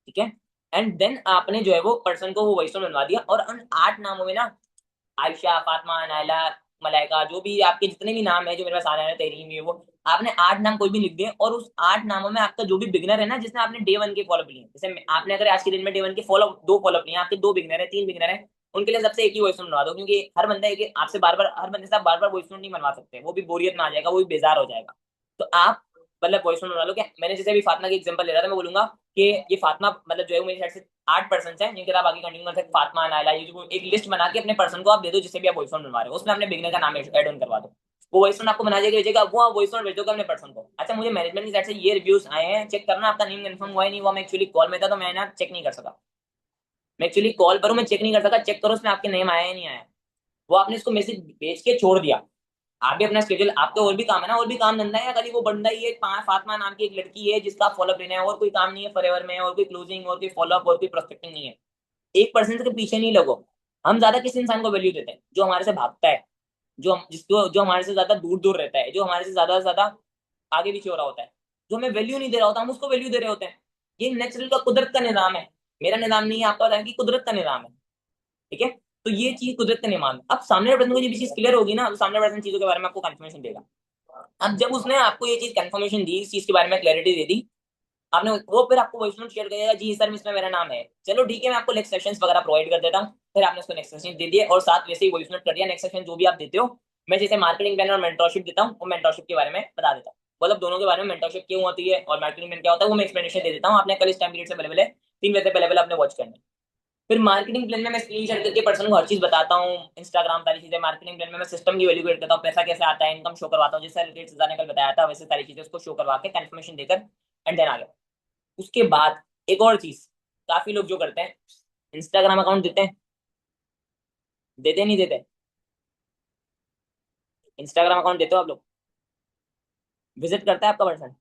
ठीक है। एंड देन आपने जो है वो पर्सन को वो वॉइस नोट बनवा दिया, और उन 8 नामों में ना, आयशा, फातिमा, नायला, मलाइका, जो भी आपके जितने भी नाम है जो मेरे पास आ रहे हैं, तहरीम, ये वो, आपने 8 नाम कोई भी लिख दिए। और उस 8 नामों में आपका जो भी बिगनर है ना, जिसने आपने डे 1 के फॉलोअप लिए, जैसे आपने अगर आज के दिन में डे 1 के फॉलोअप 2 फॉलोअप लिए, आपके 2 बिगनर है, 3 बिगनर है, उनके लिए सबसे एक ही वॉइस नोट बनवा दो। क्योंकि हर बंदा एक आपसे बार बार, हर बंदे से आप बार बार वॉइस नोट नहीं बनवा सकते, वो भी बोरियत में आ जाएगा, वो भी बेजार हो जाएगा। तो आप मतलब वॉइस नोट बना लो। क्या मैंने जैसे अभी फातिमा की एग्जांपल ले रहा था, मैं बोलूंगा कि ये फातिमा मतलब जो है वो मेरी साइड से 8 पर्सन हैं, जिनके साथ आप आगे कंटिन्यू कर सकते हैं। फातिमा, नायला, ये जो एक लिस्ट बना के अपने पर्सन को आप दे दो, जिससे भी आप वॉइस नोट बनवा रहे हो, उसमें अपने बिगनर का नाम ऐड ऑन करवा दो। वो वॉइस नोट आपको बना देगा, भेजेगा, वो आप वॉइस नोट भेज दोगे अपने पर्सन को। अच्छा मुझे मैनेजमेंट की साइड से ये रिव्यूज आए हैं, चेक करना आपका नेम कंफर्म हुआ है नहीं हुआ। मैं एक्चुअली कॉल में था, तो मैं ना चेक नहीं कर सका। मैं एक्चुअली कॉल पर हूं, मैं चेक नहीं कर सका। चेक करो उसमें आपके नेम आया है नहीं आया। वो आपने इसको मैसेज भेज के छोड़ दिया। आप भी अपना स्केड्यूल, आपका और भी काम है ना, और भी काम धंधा है, या खाली वो बंदा ही है, पांच फातिमा नाम की एक लड़की है जिसका फॉलोअप लेना है, और कोई काम नहीं है फॉरएवर में, और कोई क्लोजिंग, और कोई फॉलोअप, और कोई प्रोस्पेक्टिंग नहीं है। 1 पर्सन के पीछे नहीं लगो। हम ज्यादा किस इंसान को वैल्यू देते हैं? जो हमारे से भागता है, जिसको जो हमारे से ज्यादा दूर दूर रहता है, जो हमारे से ज्यादा आगे पीछे हो रहा होता है, जो हमें वैल्यू नहीं दे रहा होता, हम उसको वैल्यू दे रहे होते हैं। ये नेचुरल का, कुदरत का निजाम है। मेरा निज़ाम नहीं है, आपका बताया कि कुदरत का निज़ाम है। ठीक है, तो ये चीज कुदरत का नियम है। अब सामने वाले पर्सन को ये चीज क्लियर होगी ना, तो सामने वाले पर्सन चीजों के बारे में आपको कंफर्मेशन देगा। अब जब उसने आपको ये चीज कंफर्मेशन दी, इस चीज के बारे में क्लैरिटी दे दी, आपने वो फिर आपको वॉइस नोट शेयर करेगा, जी सर इसमें मेरा नाम है, चलो ठीक है मैं आपको नेक्स्ट सेशंस वगैरह प्रोवाइड कर देता हूँ। फिर आपने उसको नेक्स्ट सेशन दे दिया और साथ वैसे ही वॉइस नोट कर दिया, नेक्स्ट सेशन जो भी आप देते हो, मैं जैसे मार्केटिंग प्लान और मेंटरशिप देता हूँ, वो मेंटरशिप के बारे में बता देता हूँ। मतलब दोनों के बारे में, मेंटरशिप क्यों होती है और मार्केटिंग प्लान क्या होता है, वो मैं एक्सप्लेनेशन दे देता हूँ। आपने कल इस टाइम पीरियड से अवेलेबल है, 3 बजे से पहले आपने वॉच करना है। फिर मार्केटिंग प्लान में मैं स्क्रीन शेयर करके पर्सन को हर चीज बताता हूँ, इंस्टाग्राम सारी चीजें। मार्केटिंग प्लान में मैं सिस्टम की वैल्यू क्रिएट करता हूँ, पैसा कैसे आता है, इनकम शो करवाता हूँ, जैसे रिलेटेड सजा ने कल बताया था वैसे सारी चीजें उसको शो करवा के कंफर्मेशन देकर एंड देन आ गया। उसके बाद एक और चीज, काफी लोग जो करते हैं, इंस्टाग्राम अकाउंट देते हैं, देते नहीं देते? इंस्टाग्राम अकाउंट देते हो आप लोग? विजिट करता है आपका पर्सन?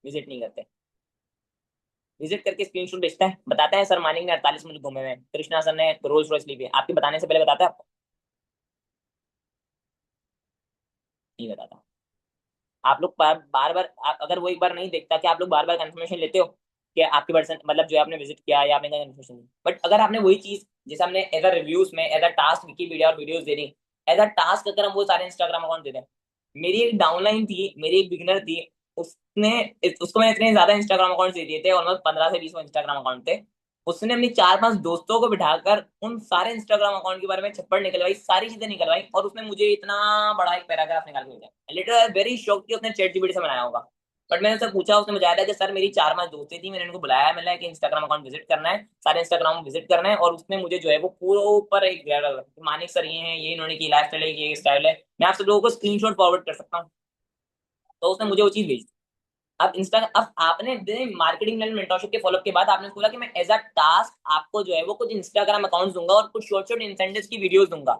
विजिट नहीं करते। विजिट करके स्क्रीनशॉट भेजता है, बताता है सर मानिंग ने 48 मिनट घूमे हुए हैं, कृष्णा सर ने रोल्स रॉयस ली हुई है, आपके बताने से पहले बताता है आपको? नहीं बताता। आप लोग बार बार बार अगर वो एक बार नहीं देखता कि आप लोग बार बार कंफर्मेशन लेते हो कि आपके पर्सन मतलब जो आपने विजिट किया या आपने कंफर्मेशन दी, बट अगर आपने वही चीज जैसे हमने एज अ रिव्यूज में एज अ टास्क विकीपीडिया और वीडियोस दे दी, एज अ टास्क अगर हम वो सारे इंस्टाग्राम अकाउंट दे दें। मेरी एक डाउनलाइन थी, मेरी एक बिगनर थी, उसने उसको मैंने इतने ज्यादा इंस्टाग्राम अकाउंट दे दिए थे, ऑलमोस्ट 15 से 20 इंस्टाग्राम अकाउंट थे। उसने अपनी 4-5 दोस्तों को बिठाकर उन सारे इंस्टाग्राम अकाउंट के बारे में छप्पड़ निकलवाई, सारी चीजें निकलवाई, और उसने मुझे इतना बड़ा एक पैराग्राफ निकाल के भेजा। लिटरली वेरी शॉक कि उसने चैट जीपीटी से बनाया होगा। बट मैंने उससे पूछा, उसने मुझे आया था कि सर मेरी 4-5 दोस्तें थी, मैंने इनको बुलाया, मैंने कि इंस्टाग्राम अकाउंट विजिट करना है, सारे इंस्टाग्राम विजिट करना है, और उसने मुझे जो है वो पूरा ऊपर एक मानिक सर ये है, ये इन्होंने की लाइफ स्टाइल है, ये स्टाइल है, मैं आप सब लोगों को स्क्रीनशॉट फॉरवर्ड कर सकता हूँ। तो उसने मुझे वो चीज भेजी। अब आपने मार्केटिंग मेंटरशिप के फॉलोअप के बाद आपने बोला कि मैं एज अ टास्क आपको जो है वो कुछ इंस्टाग्राम अकाउंट दूंगा और कुछ शॉर्ट शॉर्ट इंसेंटिव्स की वीडियोस दूंगा,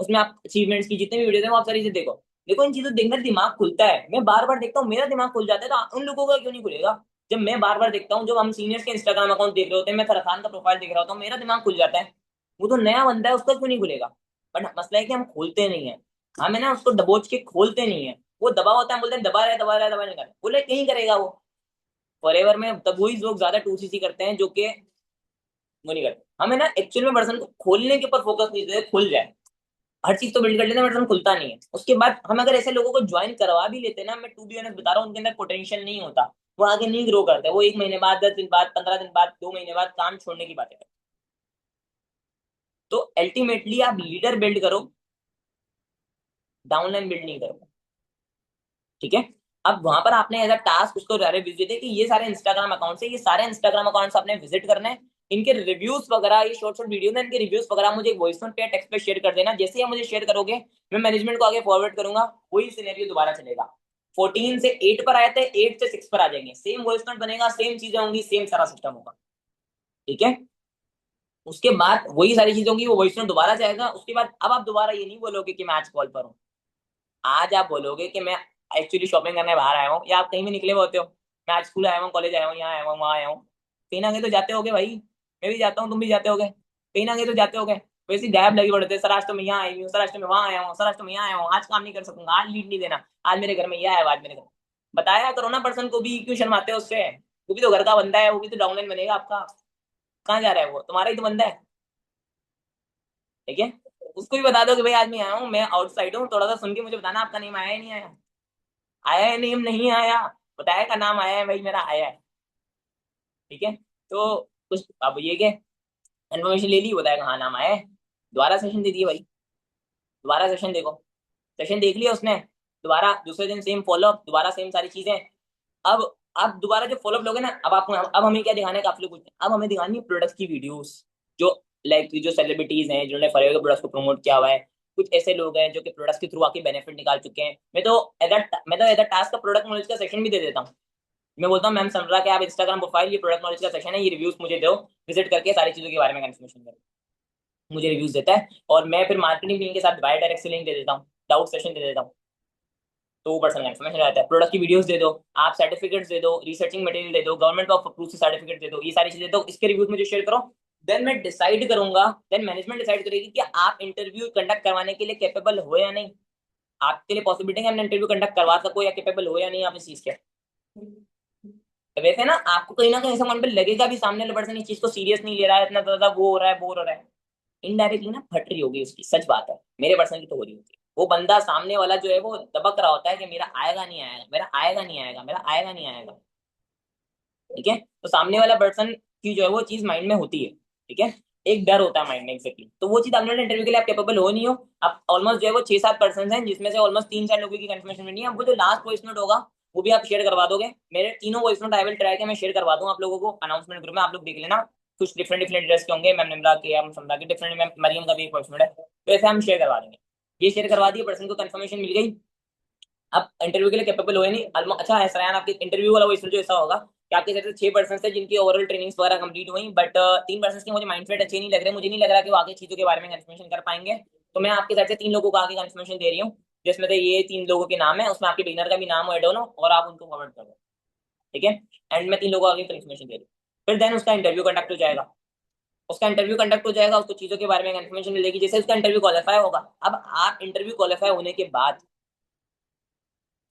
उसमें आप अचीवमेंट्स की जितने भी वीडियोस हैं वो आप सारी चीजें देखो। देखो इन चीजों देखने से दिमाग खुलता है, मैं बार बार देखता हूँ मेरा दिमाग खुल जाता है, तो उन लोगों का क्यों नहीं खुलेगा? जब मैं बार बार देखता हूँ, जब हम सीनियर्स के इंस्टाग्राम अकाउंट देख रहे होते हैं, मैं फरहान का प्रोफाइल देख रहा होता हूँ, मेरा दिमाग खुल जाता है। वो तो नया बंदा है, उसका क्यों नहीं खुलेगा? बट मसला है कि हम खोलते नहीं है, हमें ना उसको दबोच के खोलते नहीं है। वो दबा होता है, हम बोलते हैं दबा रहे दबा रहे दबा नहीं कर बोले, कहीं करेगा वो फॉरएवर में? तब वही लोग ज्यादा टू सीसी करते हैं जो कि वो नहीं करते। हमें ना एक्चुअल में पर्सन को खोलने के ऊपर फोकस नहीं देते, खुल जाए। हर चीज तो बिल्ड कर लेते हैं, पर्सन खुलता नहीं है। उसके बाद हम अगर ऐसे लोगों को ज्वाइन करवा भी लेते हैं ना, मैं टू बी ऑनेस्ट बता रहा हूँ, उनके अंदर पोटेंशियल नहीं होता, वो आगे नहीं ग्रो करते, वो 1 महीने बाद, 10 दिन बाद, 15 दिन बाद, 2 महीने बाद काम छोड़ने की बातें करते। तो अल्टीमेटली आप लीडर बिल्ड करो, डाउनलाइन बिल्ड नहीं करो। ठीक है, अब वहां पर आपने एज अ टास्क उसको विजिट है कि ये सारे इंस्टाग्राम अकाउंट है, ये सारे इंस्टाग्राम अकाउंट्स आपने विजिट करने हैं, इनके रिव्यूज वगैरह, ये शॉर्ट शॉर्ट वीडियो में इनके रिव्यूज वगैरह मुझे वॉइस नोट पे टेक्स्ट पे शेयर कर देना। जैसे ही आप मुझे शेयर करोगे, मैं मैनेजमेंट को आगे फॉरवर्ड करूंगा, वही सिनेरियो दोबारा चलेगा। 14 से 8 पर आए थे, 8 से 6 पर आ जाएंगे, सेम वॉइस नोट बनेगा, सेम चीजें होंगी, सेम सारा सिस्टम होगा। ठीक है, उसके बाद वही सारी चीजें होंगी, वो वॉइस नोट दोबारा जाएगा। उसके बाद अब आप दोबारा ये नहीं बोलोगे कि मैं आज कॉल पर हूँ, आज आप बोलोगे कि मैं एक्चुअली शॉपिंग करने बाहर आया हूँ, या आप कहीं भी निकले हुए होते हो, मैं आज स्कूल आया हूँ, कॉलेज आया हूँ, यहाँ आया हूँ, वहाँ आया हूँ। कहीं ना कहीं तो जाते होगे भाई, मैं भी जाता हूँ, तुम भी जाते होगे, कहीं ना कहीं तो जाते होगे। वैसे गैप लगी पड़ते हैं, सर आज तो मैं यहाँ आई हूँ, सर आज तो मैं वहाँ आया हूँ, सर आज तो मैं यहाँ आया हूँ, आज काम नहीं कर सकूंगा, आज लीड नहीं देना, आज मेरे घर में यह है, आज मेरे घर। बताया करो ना पर्सन को भी, क्यों शर्माते हो उससे? वो भी तो घर का बंदा है, वो भी तो डाउनलाइन बनेगा आपका। कहाँ जा रहा है वो? तुम्हारा ही तो बंदा है। ठीक है, उसको भी बता दो कि भाई आज मैं आया हूँ, मैं आउटसाइड हूँ, थोड़ा सा सुन के मुझे बताना आपका नेम आया है नहीं आया। आया है, नेम नहीं आया, बताया का नाम आया है भाई, मेरा आया है। ठीक है, तो कुछ अब ये क्या, इन्फॉर्मेशन ले ली, बताया हाँ नाम आया है, दोबारा सेशन दे दिए भाई, दोबारा सेशन देखो, सेशन देख लिया उसने, दोबारा दूसरे दिन सेम फॉलोअप, दोबारा सेम सारी चीजें। अब आप दोबारा जो फॉलोअप लोगे ना, अब आपको अब हमें क्या दिखाना है, काफी लोग पूछते हैं, अब हमें दिखानी है प्रोडक्ट्स की वीडियोस, जो लाइक जो सेलिब्रिटीज हैं जिन्होंने फॉरएवर के प्रोडक्ट्स को प्रमोट किया हुआ है, कुछ ऐसे लोग हैं जो कि प्रोडक्ट्स के थ्रू आके बेनिफिट निकाल चुके हैं। मैं तो एज अ टास्क का प्रोडक्ट नॉलेज का सेशन भी दे देता हूँ। मैं बोलता हूँ मैम समझा कि आप इंस्टाग्राम प्रोफाइल, ये प्रोडक्ट नॉलेज का सेशन है, ये रिव्यूज मुझे दो, विजिट करके सारी चीजों के बारे में कंफर्मेशन करो। मुझे रिव्यूज देता है, और मैं फिर मार्केटिंग टीम के साथ बाय डायरेक्ट लिंक दे देता हूँ, डाउट सेशन दे देता हूँ। तो वो पर्सनल इन्फॉर्मेशन रहता है, प्रोडक्ट की वीडियोस दे दो, आप सर्टिफिकेट्स दे दो, रिसर्चिंग मटेरियल दे दो, गवर्नमेंट ऑफ अप्रूव से सर्टिफिकेट दे दो, ये सारी चीजें दो, इसके रिव्यूज मुझे शेयर करो। देन मैं डिसाइड करूंगा, देन मैनेजमेंट डिसाइड करेगी कि आप इंटरव्यू कंडक्ट करवाने के लिए कैपेबल हो या नहीं। आपके लिए पॉसिबिलिटी है, हमने इंटरव्यू कंडक्ट करवा सको या कैपेबल हो या नहीं आप इस चीज के। तो वैसे ना आपको कहीं ना कहीं ऐसा मन पे लगेगा भी सामने वाला पर्सन इस चीज को सीरियस नहीं ले रहा है, इतना ज्यादा वो हो रहा है, बोर हो रहा है, इनडायरेक्टली ना फट रही होगी उसकी, सच बात है, मेरे पर्सन की तो हो रही होती है। वो बंदा सामने वाला जो है वो दबक रहा होता है कि मेरा आएगा नहीं आएगा, मेरा आएगा नहीं आएगा, मेरा आएगा नहीं आएगा। ठीक है, तो सामने वाला पर्सन की जो है वो चीज माइंड में होती है। ठीक है, एक डर होता है माइंड में एग्जैक्टली, तो वो चीज आपने इंटरव्यू के लिए आप कैपेबल हो नहीं हो। आप ऑलमोस्ट जो है वो 6-7 पर्सन हैं जिसमें से ऑलमोस्ट 3-4 लोगों की कंफर्मेशन नहीं है। अब वो जो लास्ट वॉइस नोट होगा वो भी आप शेयर करवा दोगे, मेरे तीनों voice note I will try के मैं शेयर करवा दूँ आप लोगों को अनाउंसमेंट ग्रुप में, आप लोग देख लेना। कुछ डिफरेंट डिफरेंट ड्रेस के होंगे, मैम निम्रा के, हम समझा के डिफरेंट, मैम मरियम का भी एक वॉइस नोट है, तो ऐसे हम शेयर करवा देंगे। ये शेयर करवा दिए, पर्सन को कंफर्मेशन मिल गई, आप इंटरव्यू के लिए कैपेबल हुए नहीं अच्छा है सरायन, आपके इंटरव्यू वाला वो इसमें जो ऐसा होगा कि आपके साइड से 6 पर्सन थे जिनकी ओवरऑल ट्रेनिंग्स वगैरह कंप्लीट हुई, बट 3 पर्सन के मुझे माइंडसेट अच्छे नहीं लग रहे, मुझे नहीं लग रहा कि वो आगे चीजों के बारे में कंफर्मेशन कर पाएंगे। तो मैं आपके साइड से 3 लोगों को आगे कंफर्मेशन दे रही हूँ, जिसमें से ये 3 लोगों के नाम है, उसमें आपके बिगनर का भी नाम ऐड हो ना, और आप उनको फॉरवर्ड करो। ठीक है, एंड मैं 3 लोगों को आगे कंफर्मेशन दे रही हूँ। फिर देन उसका इंटरव्यू कंडक्ट हो जाएगा, उसका इंटरव्यू कंडक्ट हो जाएगा, उसको चीजों के बारे में कंफर्मेशन मिलेगी, जैसे उसका इंटरव्यू क्वालिफाई होगा। अब आप इंटरव्यू क्वालिफाई होने के बाद,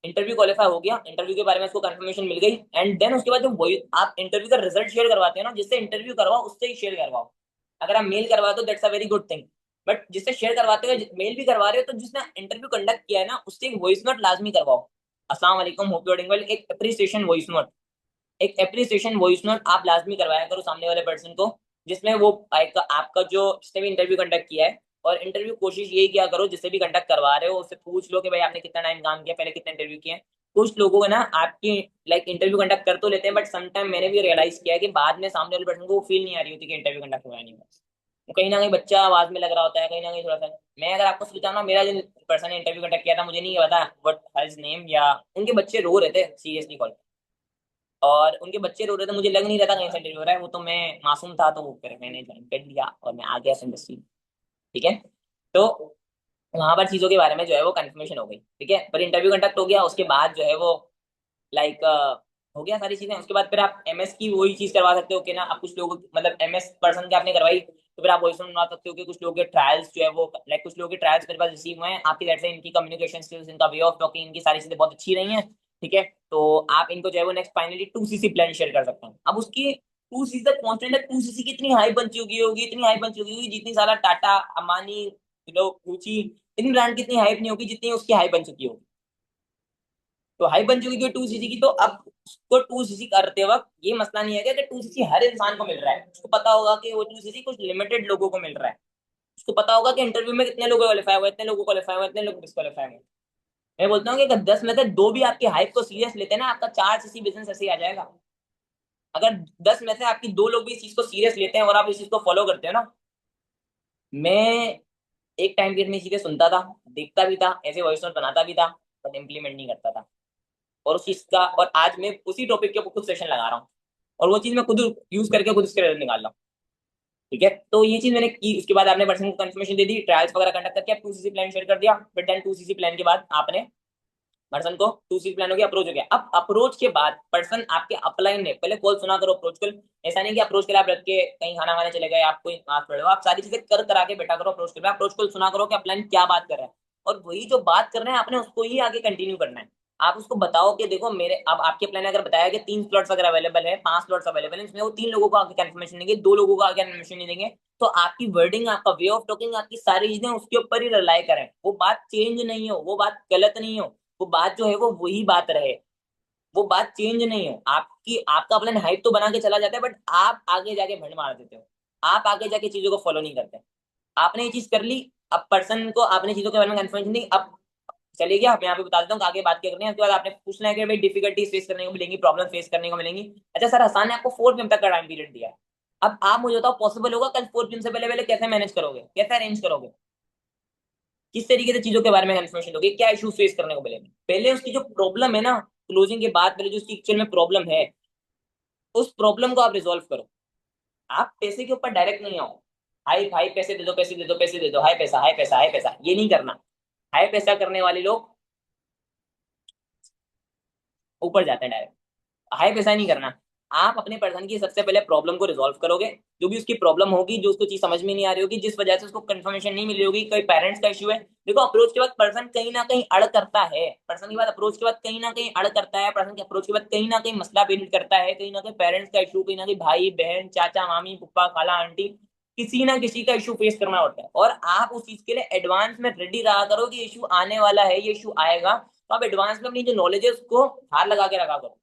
इंटरव्यू क्वालिफाई हो गया, इंटरव्यू के बारे में उसको कंफर्मेशन मिल गई, एंड देन उसके बाद जब वही आप इंटरव्यू का रिजल्ट शेयर करवाते हैं ना, जिससे इंटरव्यू करवाओ उससे ही शेयर करवाओ। अगर आप मेल करवाते हो that's a very good thing, but जिससे शेयर करवाते हो, मेल भी करवा रहे हो, तो जिसने इंटरव्यू कंडक्ट किया है ना उससे एक वॉइस नोट लाजमी करवाओ। अस्सलाम वालेकुम, hope you are doing well, एक अप्रिसिएशन वॉइस नोट, एक एप्रिसिएशन वॉइस नोट आप लाजमी करवाया करो सामने वाले पर्सन को, जिसमें वो आपका जो जिसने भी इंटरव्यू कंडक्ट किया है, और इंटरव्यू कोशिश यही किया करो जिससे भी कंडक्ट करवा रहे हो उससे पूछ लो कि भाई आपने कितना टाइम काम किया, पहले कितने इंटरव्यू किए हैं। कुछ लोगों को ना आपकी लाइक इंटरव्यू कंडक्ट कर तो लेते हैं, बट समटाइम मैंने भी रियलाइज किया है कि बाद में सामने वाले पर्सन को वो फील नहीं आ रही होती कि इंटरव्यू कंडक्ट हुआ है नहीं हुआ। वो कहीं ना कहीं बच्चा आवाज में लग रहा होता है, कहीं ना कहीं थोड़ा सा। मैं अगर आपको बताऊं ना, मेरा जो पर्सन ने इंटरव्यू कंडक्ट किया था, मुझे नहीं पता व्हाट हिज नेम, या उनके बच्चे रो रहे थे सीरियसली कॉल, और उनके बच्चे रो रहे थे, मुझे लग नहीं रहा था कहीं से इंटरव्यू हो रहा है, वो तो मैं मासूम था, तो वो फिर मैंने ज्वाइन कर लिया और मैं आ गया इंडस्ट्री। ठीक है, तो वहां पर चीजों के बारे में जो है वो कंफर्मेशन हो गई। ठीक है, पर इंटरव्यू कंडक्ट हो गया, उसके बाद जो है वो लाइक हो गया सारी चीजें। उसके बाद फिर आप एमएस की वही चीज करवा सकते हो कि ना, आप कुछ लोगों मतलब एमएस पर्सन के आपने करवाई, तो फिर आप वॉइस बनवा सकते हो कि कुछ लोगों के ट्रायल्स जो है वो लाइक कुछ लोगों के ट्रायल्स मेरे पास रिसीव हुए हैं आपकी साइड से, इनकी कम्युनिकेशन स्किल्स, इनका वे ऑफ टॉकिंग, इनकी सारी चीजें बहुत अच्छी रही हैं। ठीक है, तो आप इनको जो है वो next finally 2CC plan share कर सकते हैं। अब उसकी 2CC तक पहुंचने तक 2CC की इतनी हाई बन चुकी होगी, इतनी हाई बन चुकी होगी, जितनी सारा टाटा, अमानी, गुची, इन ब्रांड की इतनी हाइप नहीं होगी जितनी उसकी हाई बन चुकी होगी। तो हाई बन चुकी है 2CC की, तो अब उसको 2CC करते वक्त ये मसला नहीं है कि 2CC हर इंसान को मिल रहा है, उसको पता होगा कि वो 2CC कुछ लिमिटेड लोगों को मिल रहा है। उसको पता होगा कि इंटरव्यू में कितने लोग क्वालिफाई हुए, इतने लोग क्वालिफाई हुए, इतने लोग डिस्क्वालीफाई हुए। मैं बोलता हूँ कि अगर 10 में से 2 भी आपकी हाइप को सीरियस लेते हैं ना, आपका 4CC बिजनेस ऐसे ही आ जाएगा। अगर 10 में से आपकी 2 लोग भी इस चीज को सीरियस लेते हैं और आप इस चीज को फॉलो करते हो ना, मैं एक टाइम पीरियड में चीजें सुनता था, देखता भी था, ऐसे वॉइस नोट बनाता भी था, बट इम्प्लीमेंट नहीं करता था। और उस चीज का, और आज मैं उसी टॉपिक के ऊपर खुद सेशन लगा रहा हूँ, और वो चीज मैं खुद यूज करके खुद उसके रिजल्ट निकाल रहा हूँ। ठीक है, तो ये चीज मैंने की। उसके बाद आपने पर्सन को कंफर्मेशन दे दी, ट्रायल्स वगैरह कंडक्ट करके आप 2CC प्लान शेयर कर दिया, बट देन 2CC प्लान के बाद आपने पर्सन को 2CC प्लान हो गया, अप्रोच हो गया। अब अप्रोच के बाद पर्सन आपके अपलाइन ने पहले कॉल सुना करो, अप्रोच कॉल। ऐसा नहीं कि अप्रोच के लिए आप रख के कहीं खाना खाने चले गए, आप कोई बात पढ़ो, आप सारी चीजें कर करा के बैठा करो अप्रोच कॉल। अप्रोच कॉल सुना करो कि अपलाइन क्या बात कर रहा है, और वही जो बात कर रहे हैं आपने उसको ही आगे कंटिन्यू करना है। आप उसको बताओ कि देखो मेरे, अब आपके प्लान अगर बताया कि 3 स्लॉट्स अगर अवेलेबल है, 5 स्लॉट्स अवेलेबल है, इसमें वो 3 लोगों को आगे कंफर्मेशन देंगे, 2 लोगों को आगे कंफर्मेशन नहीं देंगे, तो आपकी वर्डिंग, आपका वे ऑफ टॉकिंग, आपकी सारी चीजें उसके ऊपर ही रिलाई करें, वो बात चेंज नहीं हो, वो बात गलत नहीं हो, वो बात जो है वो वही बात रहे, वो बात चेंज नहीं हो। आपकी आपका प्लान हाइप तो बना के चला जाता है, बट आप आगे जाके भंड मार देते हो, आप आगे जाके चीजों को फॉलो नहीं करते। आपने ये चीज कर ली, अब पर्सन को आपने चीजों के बारे में कंफर्मेशन दी, अब चलिए गया। मैं यहाँ पे बता देता हूँ कि आगे बात क्या करनी है। उसके बाद आपने पूछना है कि भाई डिफिकल्टीज फेस करने को मिलेंगी, प्रॉब्लम फेस करने को मिलेंगी। अच्छा सर, हसान ने आपको 4 PM तक का टाइम पीरियड दिया है, अब आप मुझे बताओ पॉसिबल होगा कल 4 PM से पहले पहले कैसे मैनेज करोगे, कैसे अरेंज करोगे, किस तरीके से चीजों के बारे में कंफर्मेशन दोगे, क्या इशू फेस करने को मिलेंगे। पहले उसकी जो प्रॉब्लम है ना, क्लोजिंग के बाद पहले जो उसकी एक्चुअल में प्रॉब्लम है, उस प्रॉब्लम को आप रिजोल्व करो। आप पैसे के ऊपर डायरेक्ट नहीं आओ, हाई हाई पैसे दे दो, पैसे दे दो, पैसे दे दो, हाई पैसा, हाई पैसा, हाई पैसा, ये नहीं करना। हाई पैसा करने वाले लोग ऊपर जाते हैं डायरेक्ट, हाई पैसा नहीं करना। आप अपने पर्सन की सबसे पहले प्रॉब्लम को रिजॉल्व करोगे। जो भी उसकी प्रॉब्लम होगी, जो उसको चीज समझ में नहीं आ रही होगी, जिस वजह से उसको कंफर्मेशन नहीं मिली होगी, कोई पेरेंट्स का इशू है। देखो, अप्रोच के बाद पर्सन कहीं ना कहीं अड़ करता है, पर्सन के बाद अप्रोच के बाद कहीं ना कहीं अड़ करता है, पर्सन के अप्रोच के बाद कहीं ना कहीं मसला बिल्ड करता है, कहीं ना कहीं पेरेंट्स का इशू, कहीं ना कहीं भाई बहन चाचा मामी पुप्पा खाला आंटी, किसी ना किसी का इशू फेस करना होता है। और आप उस चीज के लिए एडवांस में रेडी रहा करो कि इशू आने वाला है, ये इशू आएगा, तो आप एडवांस में अपनी जो नॉलेज है उसको हार लगा के रखा करो।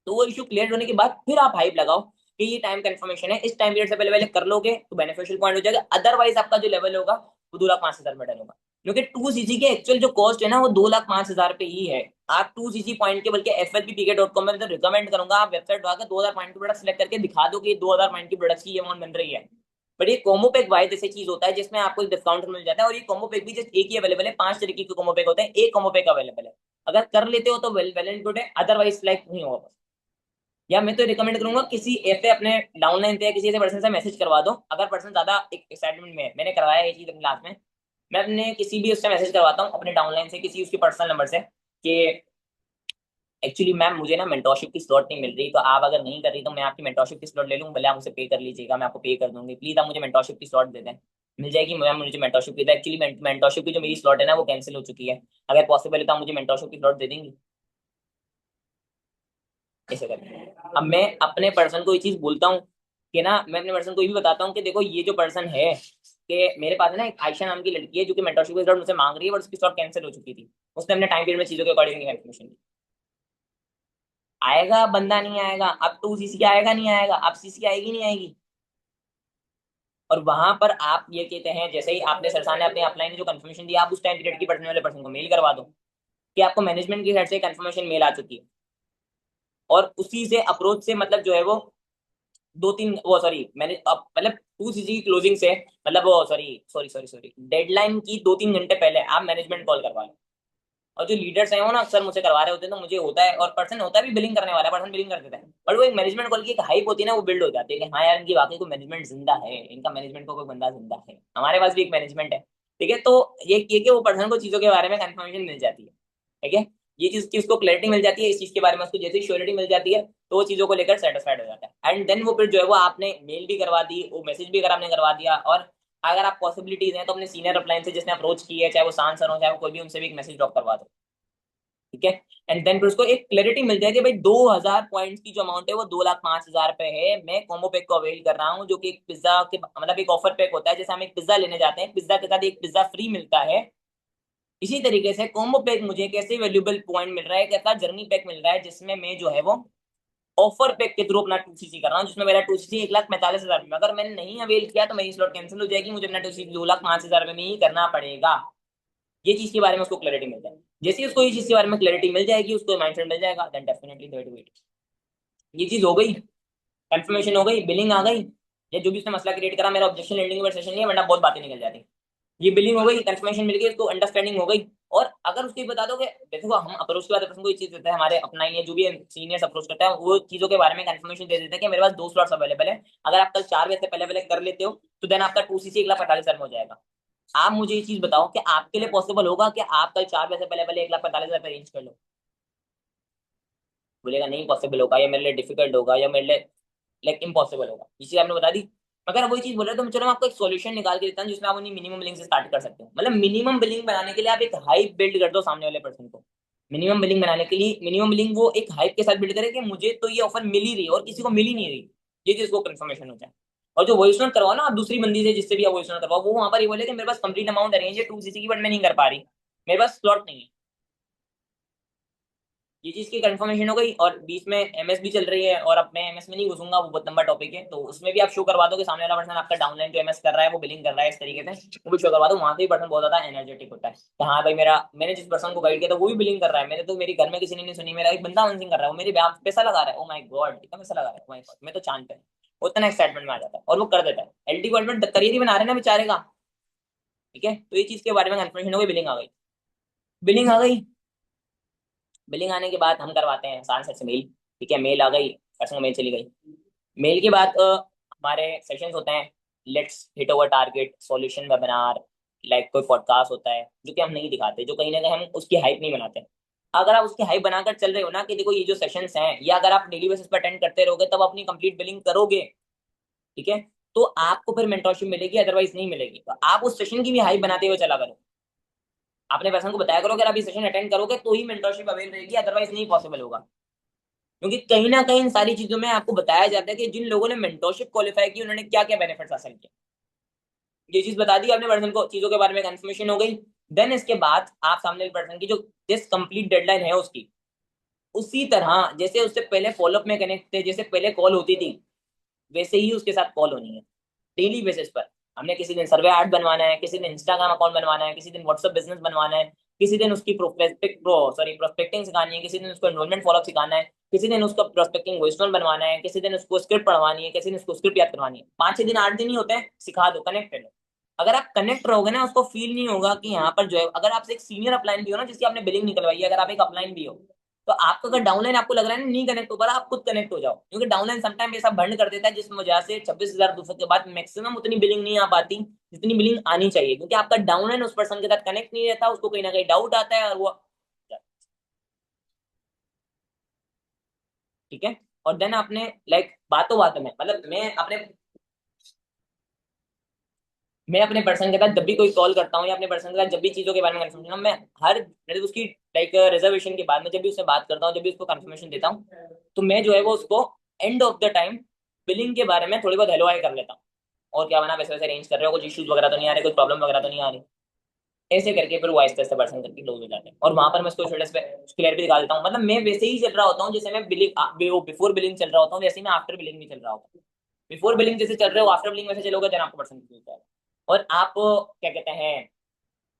तो वो इशू क्लियर होने के बाद फिर आप हाइप लगाओ कि ये टाइम कंफर्मेशन है, इस टाइम पीरियड से पहले पहले कर लोगे तो बेनिफिशियल पॉइंट हो जाएगा। अदरवाइज आपका जो लेवल होगा वो 2,05,000 में डन होगा, क्योंकि 2 सीसी के एक्चुअल जो कॉस्ट है ना वो 2,05,000 पे ही है। आप 2 सीसी पॉइंट के, बल्कि flppk.com में तो रिकमेंड करूंगा आप वेबसाइट आकर 2,000 पॉइंट की प्रोडक्ट सेलेक्ट करके दिखा दो कि 2,000 पॉइंट की प्रोडक्ट की अमाउंट बन रही है। बट ये कोमो पैक वाइज ऐसी चीज होता है जिसमें आपको एक डिस्काउंट मिल जाता है। और ये कोमो पैक भी जस्ट एक ही अवेलेबल है, 5 तरीके के कोमो पैक होते हैं, एक कोमो पैक अवेलेबल है। अगर कर लेते हो तो वेल वेल एंड गुड है, अदरवाइज लाइक नहीं होगा। या मैं तो रिकमेंड करूंगा किसी ऐसे अपने डाउनलाइन पे या किसी ऐसे पर्सन से मैसेज करवा दो। अगर पर्सन ज्यादा एक्साइटमेंट में है, मैंने करवाया ये चीज अपनी क्लास में, मैं अपने किसी भी उससे मैसेज करवाता हूँ अपने डाउनलाइन से, किसी उसके पर्सनल नंबर से, कि एक्चुअली मैम मुझे ना मेंटोरशिप की स्लॉट नहीं मिल रही, तो आप अगर नहीं कर रही तो मैं आपकी मेंटोरशिप की स्लॉट ले लूँ, भले आप मुझे पे कर लीजिएगा, मैं आपको पे कर दूंगी, प्लीज आप मुझे मेंटोरशिप की स्लॉट दे दें। मिल जाएगी मैम मुझे मेंटोरशिप की, एक्चुअली मेंटोरशिप की जो मेरी स्लॉट है ना वो कैंसिल हो चुकी है, अगर पॉसिबल है तो आप मुझे मेंटोरशिप की स्लॉट दे देंगी। ऐसे करके अब मैं अपने पर्सन को ये चीज बोलता हूँ कि ना, मैं अपने पर्सन को ये भी बताता हूँ कि देखो ये जो पर्सन है, कि मेरे पास है ना एक आयशा नाम की लड़की है जो कि मेंटरशिप के स्लॉट मुझसे मांग रही है, बट उसकी स्लॉट कैंसिल हो चुकी थी। उसने अपने टाइम पीरियड में चीजों के अकॉर्डिंग इन्फॉर्मेशन दी। आएगा बंदा, नहीं आएगा, अब 2 सीसी आएगा नहीं आएगा, अब सीसी आएगी नहीं आएगी। और वहां पर आप ये कहते हैं, जैसे ही आपने सरसाने अपने अपलाइन जो कंफर्मेशन दिया, आप उस टाइम पीरियड की पढ़ने वाले पर्सन को मेल करवा दो कि आपको मैनेजमेंट की साइड से कंफर्मेशन मेल आ चुकी है। और उसी से अप्रोच से मतलब जो है वो 2-3 वो सॉरी मैंने अब मतलब 2 सीसी की क्लोजिंग से, मतलब वो sorry sorry sorry sorry deadline की 2-3 घंटे पहले आप मैनेजमेंट कॉल करवा लो। और जो लीडर्स हैं वो ना अक्सर मुझसे करवा रहे होते हैं, तो मुझे होता है, और पर्सन होता है भी बिलिंग करने वाला, पर्सन बिलिंग कर देता है, बट वो एक मैनेजमेंट कॉल की एक हाइप होती है ना, वो बिल्ड हो जाती है कि हाँ यार इनकी वाकई कोई मैनेजमेंट जिंदा है, इनका मैनेजमेंट को कोई बंदा जिंदा है, हमारे पास भी एक मैनेजमेंट है। ठीक है, तो ये कि वो पर्सन को चीजों के बारे में कंफर्मेशन मिल जाती है। ठीक है, ये चीज की उसको क्लैरिटी मिल जाती है इस चीज के बारे में, उसको जैसे श्योरिटी मिल जाती है तो वो चीजों को लेकर सेटिस्फाइड हो जाता है। एंड देन वो फिर जो है वो आपने मेल भी करवा दी, वो मैसेज भी अगर आपने करवा दिया, और अगर आप पॉसिबिलिटीज हैं तो अपने सीनियर अपलाइन से जिसने अप्रोच की है, चाहे वो सान सर हो चाहे वो कोई भी, उनसे भी एक मैसेज ड्रॉप करवा दो। ठीक है, एंड देन फिर उसको एक क्लैरिटी मिल जाएगी भाई 2,000 पॉइंट्स की जो अमाउंट है वो 2,05,000 पे है। मैं कॉम्बो पैक को अवेल कर रहा हूँ, जो कि एक पिज्जा के मतलब एक ऑफर पैक होता है, जैसे हम एक पिज्जा लेने जाते हैं, पिज्जा के साथ एक पिज्जा फ्री मिलता है। इसी तरीके से कॉम्बो पैक मुझे कैसे वैल्यूबल पॉइंट मिल रहा है, कैसा जर्नी पैक मिल रहा है, जिसमें मैं जो है वो ऑफर पैक के थ्रू अपना 2 सीसी कर रहा हूँ, जिसमें मेरा 2 सीसी 1,45,000 में, अगर मैंने नहीं अवेल किया तो मेरी स्लॉट कैंसिल हो जाएगी, मुझे अपना 2 सीसी 2,05,000 में ही करना पड़ेगा। ये चीज के बारे में उसको क्लैरिटी मिल जाए, जैसे ही उसको ये चीज के बारे में क्लैरिटी मिल जाएगी, उसको माइंडसेट मिल जाएगा, then definitely they do it. ये चीज हो गई, कंफर्मेशन हो गई, बिलिंग आ गई, या जो भी उसने मसला क्रिएट करा, मेरा ऑब्जेक्शन लैंडिंग में सेशन नहीं है, वरना बहुत बातें निकल जाती। ये बिलिंग हो गई, कंफर्मेशन मिल गई, उसको अंडरस्टैंडिंग हो गई। और अगर उसको ये बता दो कि देखो हम अप्रोच के बाद पर्सन को ये चीज देते हैं, हमारे अपना ही है जो भी सीनियर्स अप्रोच करता है वो चीजों के बारे में कंफर्मेशन दे देते हैं कि मेरे पास 2 स्लॉट्स अवेलेबल है, अगर आप कल 4 बजे से पहले पहले कर लेते हो तो देन आपका 2 सीसी 1,45,000 में हो जाएगा। आप मुझे ये चीज बताओ कि आपके लिए पॉसिबल होगा कि आप कल 4 बजे से पहले पहले 1,45,000 पे अरेंज कर लो? बोलेगा नहीं पॉसिबल होगा, या मेरे लिए डिफिकल्ट होगा, या मेरे लिए लाइक इम्पॉसिबल होगा, ये चीज आपने बता दी। अगर वही चीज बोल रहे हो तो चलो मैं आपको एक सॉल्यूशन निकाल के देता हूँ जिसमें आप अपनी मिनिमम बिलिंग से स्टार्ट कर सकते हो। मतलब मिनिमम बिलिंग बनाने के लिए आप एक हाइप बिल्ड कर दो सामने वाले पर्सन को। मिनिमम बिलिंग बनाने के लिए मिनिमम बिलिंग वो एक हाइप के साथ बिल्ड करे कि मुझे तो ये ऑफर मिल ही रही है और किसी को मिल ही नहीं रही, ये चीज को कंफर्मेशन हो जाए। और जो वॉइस नोट करवाओ ना आप दूसरी बंदी से, जिससे भी आप वॉइस नोट करवाओ, वो वहां पर ये बोले कि मेरे पास कंप्लीट अमाउंट अरेंज है 2 सीसी की, बट मैं नहीं कर पा रही, मेरे पास स्लॉट नहीं है। ये चीज की कंफर्मेशन हो गई, और बीच में एमएस भी चल रही है, और अब मैं एमएस में नहीं घुसूंगा, वो बहुत लंबा टॉपिक है, तो उसमें भी आप शो करवा दो कि सामने वाला पर्सन आपका डाउनलाइन जो एमएस कर रहा है वो बिलिंग कर रहा है इस तरीके से, वो भी शो करवा दो। वहां से भी पर्सन बहुत ज्यादा एनर्जेटिक होता है कि हाँ भाई मेरा, मैंने जिस पर्सन को गाइड किया था वो भी बिलिंग कर रहा है, मैंने तो मेरे घर में किसी ने नहीं सुनी, मेरा एक बंदा अनसिंग कर रहा है, वो मेरे ब्याह पे पैसा लगा रहा है, ओ माय गॉड कितना पैसा लगा रहा है, ओ माय गॉड मैं तो चांद पे, वो इतना एक्साइटमेंट में आ जाता है और वो कर देता है, एलटी गवर्नमेंट करियर ही बना रहे हैं ना बेचारे का। ठीक है, तो ये चीज के बारे में कंफर्मेशन हो गई, बिलिंग आ गई। बिलिंग आ गई, बिलिंग आने के बाद हम करवाते हैं सांसद से मेल। ठीक है, मेल आ गई, पर्सन को मेल चली गई। मेल के बाद हमारे सेशंस होते हैं, let's hit over target, solution webinar, like कोई पॉडकास्ट होता है जो कि हम नहीं दिखाते, जो कहीं ना कहीं हम उसकी हाइप नहीं बनाते। अगर आप उसकी हाइप बनाकर चल रहे हो ना कि देखो ये जो सेशंस हैं, या अगर आप डेली बेसिस पर अटेंड करते रहोगे तब अपनी कंप्लीट बिलिंग करोगे, ठीक है, तो आपको फिर मेंटरशिप मिलेगी, अदरवाइज नहीं मिलेगी। तो आप उस सेशन की भी हाइप बनाते हुए चला करो। अपने पर्सन को बताया करो कि अगर आप इस सेशन अटेंड करोगे तो ही मेंटरशिप अवेल रहेगी, अदरवाइज नहीं पॉसिबल होगा। क्योंकि कहीं ना कहीं इन सारी चीजों में आपको बताया जाता है कि जिन लोगों ने मेंटरशिप क्वालिफाई की उन्होंने क्या क्या बेनिफिट्स हासिल किए। ये चीज बता दी आपने पर्सन को, चीजों के बारे में कंफर्मेशन हो गई। देन इसके बाद आप सामने पर्सन की जो जिस कंप्लीट डेडलाइन है उसकी, उसी तरह जैसे उससे पहले फॉलोअप में कनेक्ट थे, जैसे पहले कॉल होती थी वैसे ही उसके साथ कॉल होनी है डेली बेसिस पर। हमने किसी दिन सर्वे ऐड बनवाना है, किसी दिन इंस्टाग्राम अकाउंट बनवाना है, किसी दिन व्हाट्सएप बिजनेस बनवाना है, किसी दिन उसकी प्रोस्पेक्टिंग सिखानी है, किसी दिन उसको एनरोलमेंट फॉलोअप सिखाना है, किसी दिन उसको प्रोस्पेक्टिंग वॉइस नोट बनवाना है, किसी दिन उसको स्क्रिप्ट पढ़वानी है, किसी दिन उसको स्क्रिप्ट याद करवानी है। 5-6 दिन 8 दिन ही होते हैं, सिखा दो, कनेक्ट रहो। अगर आप कनेक्ट रहोगे ना, उसको फील नहीं होगा कि यहाँ पर जो है, अगर आपसे एक सीनियर अपलाइन भी हो ना जिसकी आपने बिलिंग निकलवाई है, अगर आप एक अपलाइन भी हो, तो आपका अगर डाउनलाइन आपको लग रहा है ना नहीं कनेक्ट हो पा रहा, आप खुद कनेक्ट हो जाओ। क्योंकि डाउनलाइन समटाइम ऐसा बंद कर देता है जिस वजह से 26,000 के बाद मैक्सिमम उतनी बिलिंग नहीं आ पाती जितनी बिलिंग आनी चाहिए, क्योंकि आपका डाउनलाइन उस पर्सन के साथ कनेक्ट नहीं रहता, उसको कहीं ना कहीं डाउट आता है और वो, ठीक है। और देन आपने लाइक बातों बातों में, मतलब मैं अपने पर्सन के साथ जब भी कोई कॉल करता हूँ या अपने पर्सन के साथ जब भी चीजों के बारे में कंफर्मेशन, मैं हर मतलब उसकी लाइक रिजर्वेशन के बाद में जब भी उससे बात करता हूँ, जब भी उसको कंफर्मेशन देता हूँ, तो मैं जो है वो उसको end of the time billing के बारे में थोड़ी बहुत हेलो हाय कर लेता हूँ। और क्या बना, वैसे वैसे अरेंज कर रहे हो, कुछ इश्यूज वगैरह तो नहीं आ रहे, कुछ प्रॉब्लम वगैरह तो नहीं आ रही, ऐसे करके फिर वो आहिस्ते आहिस्ते पर्सन करके क्लोज हो जाते हैं। और वहां पर मैं उसको स्टेटस पे क्लियर भी दिखा देता हूँ, मतलब मैं वैसे ही चल रहा होता हूँ जैसे मैं बिलिंग बिफोर बिलिंग चल रहा होता हूँ, वैसे ही मैं आफ्टर बिलिंग भी चल रहा होता हूँ। बिफोर बिलिंग जैसे चल रहे हो, आफ्टर बिलिंग वैसे चलोगे, देन आपको पर्सन मिलता है। और आप क्या कहते हैं,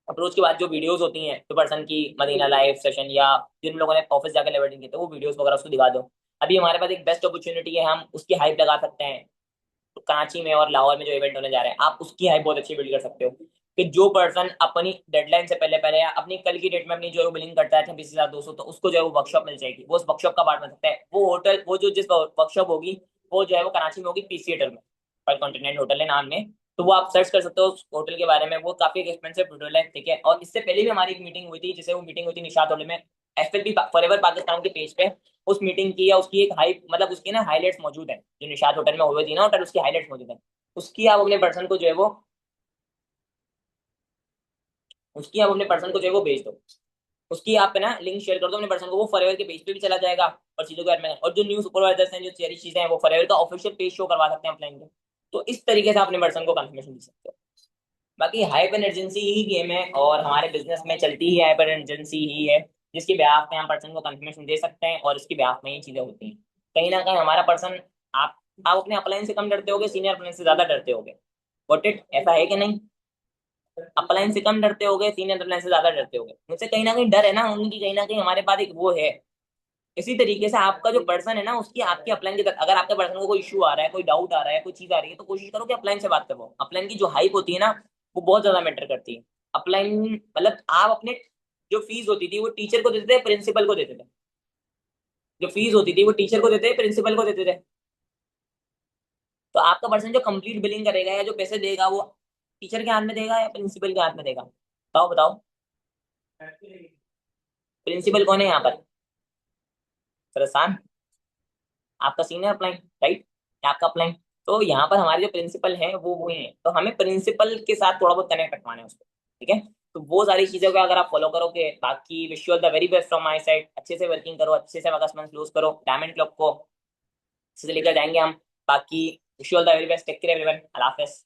अप्रोच के बाद जो वीडियोस होती हैं तो पर्सन की मदीना लाइव सेशन, या जिन लोगों ने ऑफिस जाकर लेवलिंग की तो वो वीडियोस वगैरह उसको दिखा दो। अभी हमारे पास एक बेस्ट अपॉर्चुनिटी है, हम उसकी हाइप लगा सकते हैं। तो कराची में और लाहौर में जो इवेंट होने जा रहे हैं, आप उसकी हाइप बहुत अच्छी बिल्ड कर सकते हो। कि जो पर्सन अपनी डेडलाइन से पहले पहले या अपनी कल की डेट में अपनी जो है बिलिंग करता है 26,200, तो उसको जो है वो वर्कशॉप मिल जाएगी, वो उस वर्कशॉप का पार्ट बन सकता है। वो होटल, वो जो जिस वर्कशॉप होगी वो जो है वो कराची में होगी, पीसी होटल में, पर कॉन्टिनेंट होटल है नाम में। तो वो आप सर्च कर सकते हो उस होटल के बारे में, वो काफी एक्सपेंसिव होटल है, ठीक है। और इससे पहले भी हमारी एक मीटिंग हुई थी, जिसे वो मीटिंग हुई थी निशात होटल में, एफएलपी फॉरएवर पाकिस्तान के पेज पे। उस मीटिंग की या उसकी एक हाइप, मतलब उसकी ना हाईलाइट्स मौजूद है, जो निशात होटल में हुई थी ना होटल, उसकी हाईलाइट्स मौजूद है। उसकी आप अपने पर्सन को जो है वो उसकी आप अपने पर्सन को जो है वो भेज दो। उसकी आप है ना लिंक शेयर कर दो अपने पर्सन को, वो फॉरएवर के पेज पे भी चला जाएगा। और चीजों के बारे में, और जो न्यू सुपरवाइजर्स हैं, जो सारी चीजें हैं, वो फॉरएवर का ऑफिशियल पेज शो करवा सकते हैं ऑफलाइन के। तो इस तरीके से आप अपने पर्सन को कंफर्मेशन दे सकते हो। बाकी हाइपर इमरजेंसी ही गेम है, और हमारे बिजनेस में चलती ही हाइपर इमरजेंसी ही है, जिसके ब्याह में हम पर्सन को कंफर्मेशन दे सकते हैं, और इसके ब्याह में ये चीजें होती हैं। कहीं ना कहीं हमारा पर्सन, आप अपने अपलाइन से कम डरते होगे, सीनियर अपलाइन से ज्यादा डरते होगे। वॉट इट, ऐसा है कि नहीं? अपलाइन से कम डरते होगे, सीनियर अपलाइन से ज्यादा डरते होगे। मुझसे कहीं ना कहीं डर है ना उनकी, कहीं ना कहीं हमारे पास एक वो है। इसी तरीके से आपका जो पर्सन है ना, उसकी आपकी अपलाइन की तरफ, अगर आपके पर्सन को कोई इशू आ रहा है, कोई डाउट आ रहा है, कोई चीज आ रही है, तो कोशिश करो कि अपलाइन से बात करो। अपलाइन की जो हाइप होती है ना, वो बहुत ज्यादा मैटर करती है। अपलाइन मतलब आप अपने, जो फीस होती थी वो टीचर को देते थे, प्रिंसिपल को देते थे। जो फीस होती थी वो टीचर को देते, प्रिंसिपल को देते थे। तो आपका पर्सन जो कंप्लीट बिलिंग करेगा या जो पैसे देगा, वो टीचर के हाथ में देगा या प्रिंसिपल के हाथ में देगा? बताओ बताओ। प्रिंसिपल कौन है यहाँ पर? सरसान, आपका सीनियर अपलाइन, राइट, आपका अपलाइन। तो यहाँ पर हमारे जो प्रिंसिपल हैं वो हैं, तो हमें प्रिंसिपल के साथ थोड़ा बहुत कनेक्ट रखवाना है उसको, ठीक है। तो वो सारी चीजों को अगर आप फॉलो करोगे, बाकी wish you all the very best from my side. अच्छे से वर्किंग करो, अच्छे से अगस्त मंथ क्लोज करो, डायमंड क्लब को अच्छे से लेकर जाएंगे हम। बाकी wish you all the very best, take care everyone, अल्लाह हाफिज।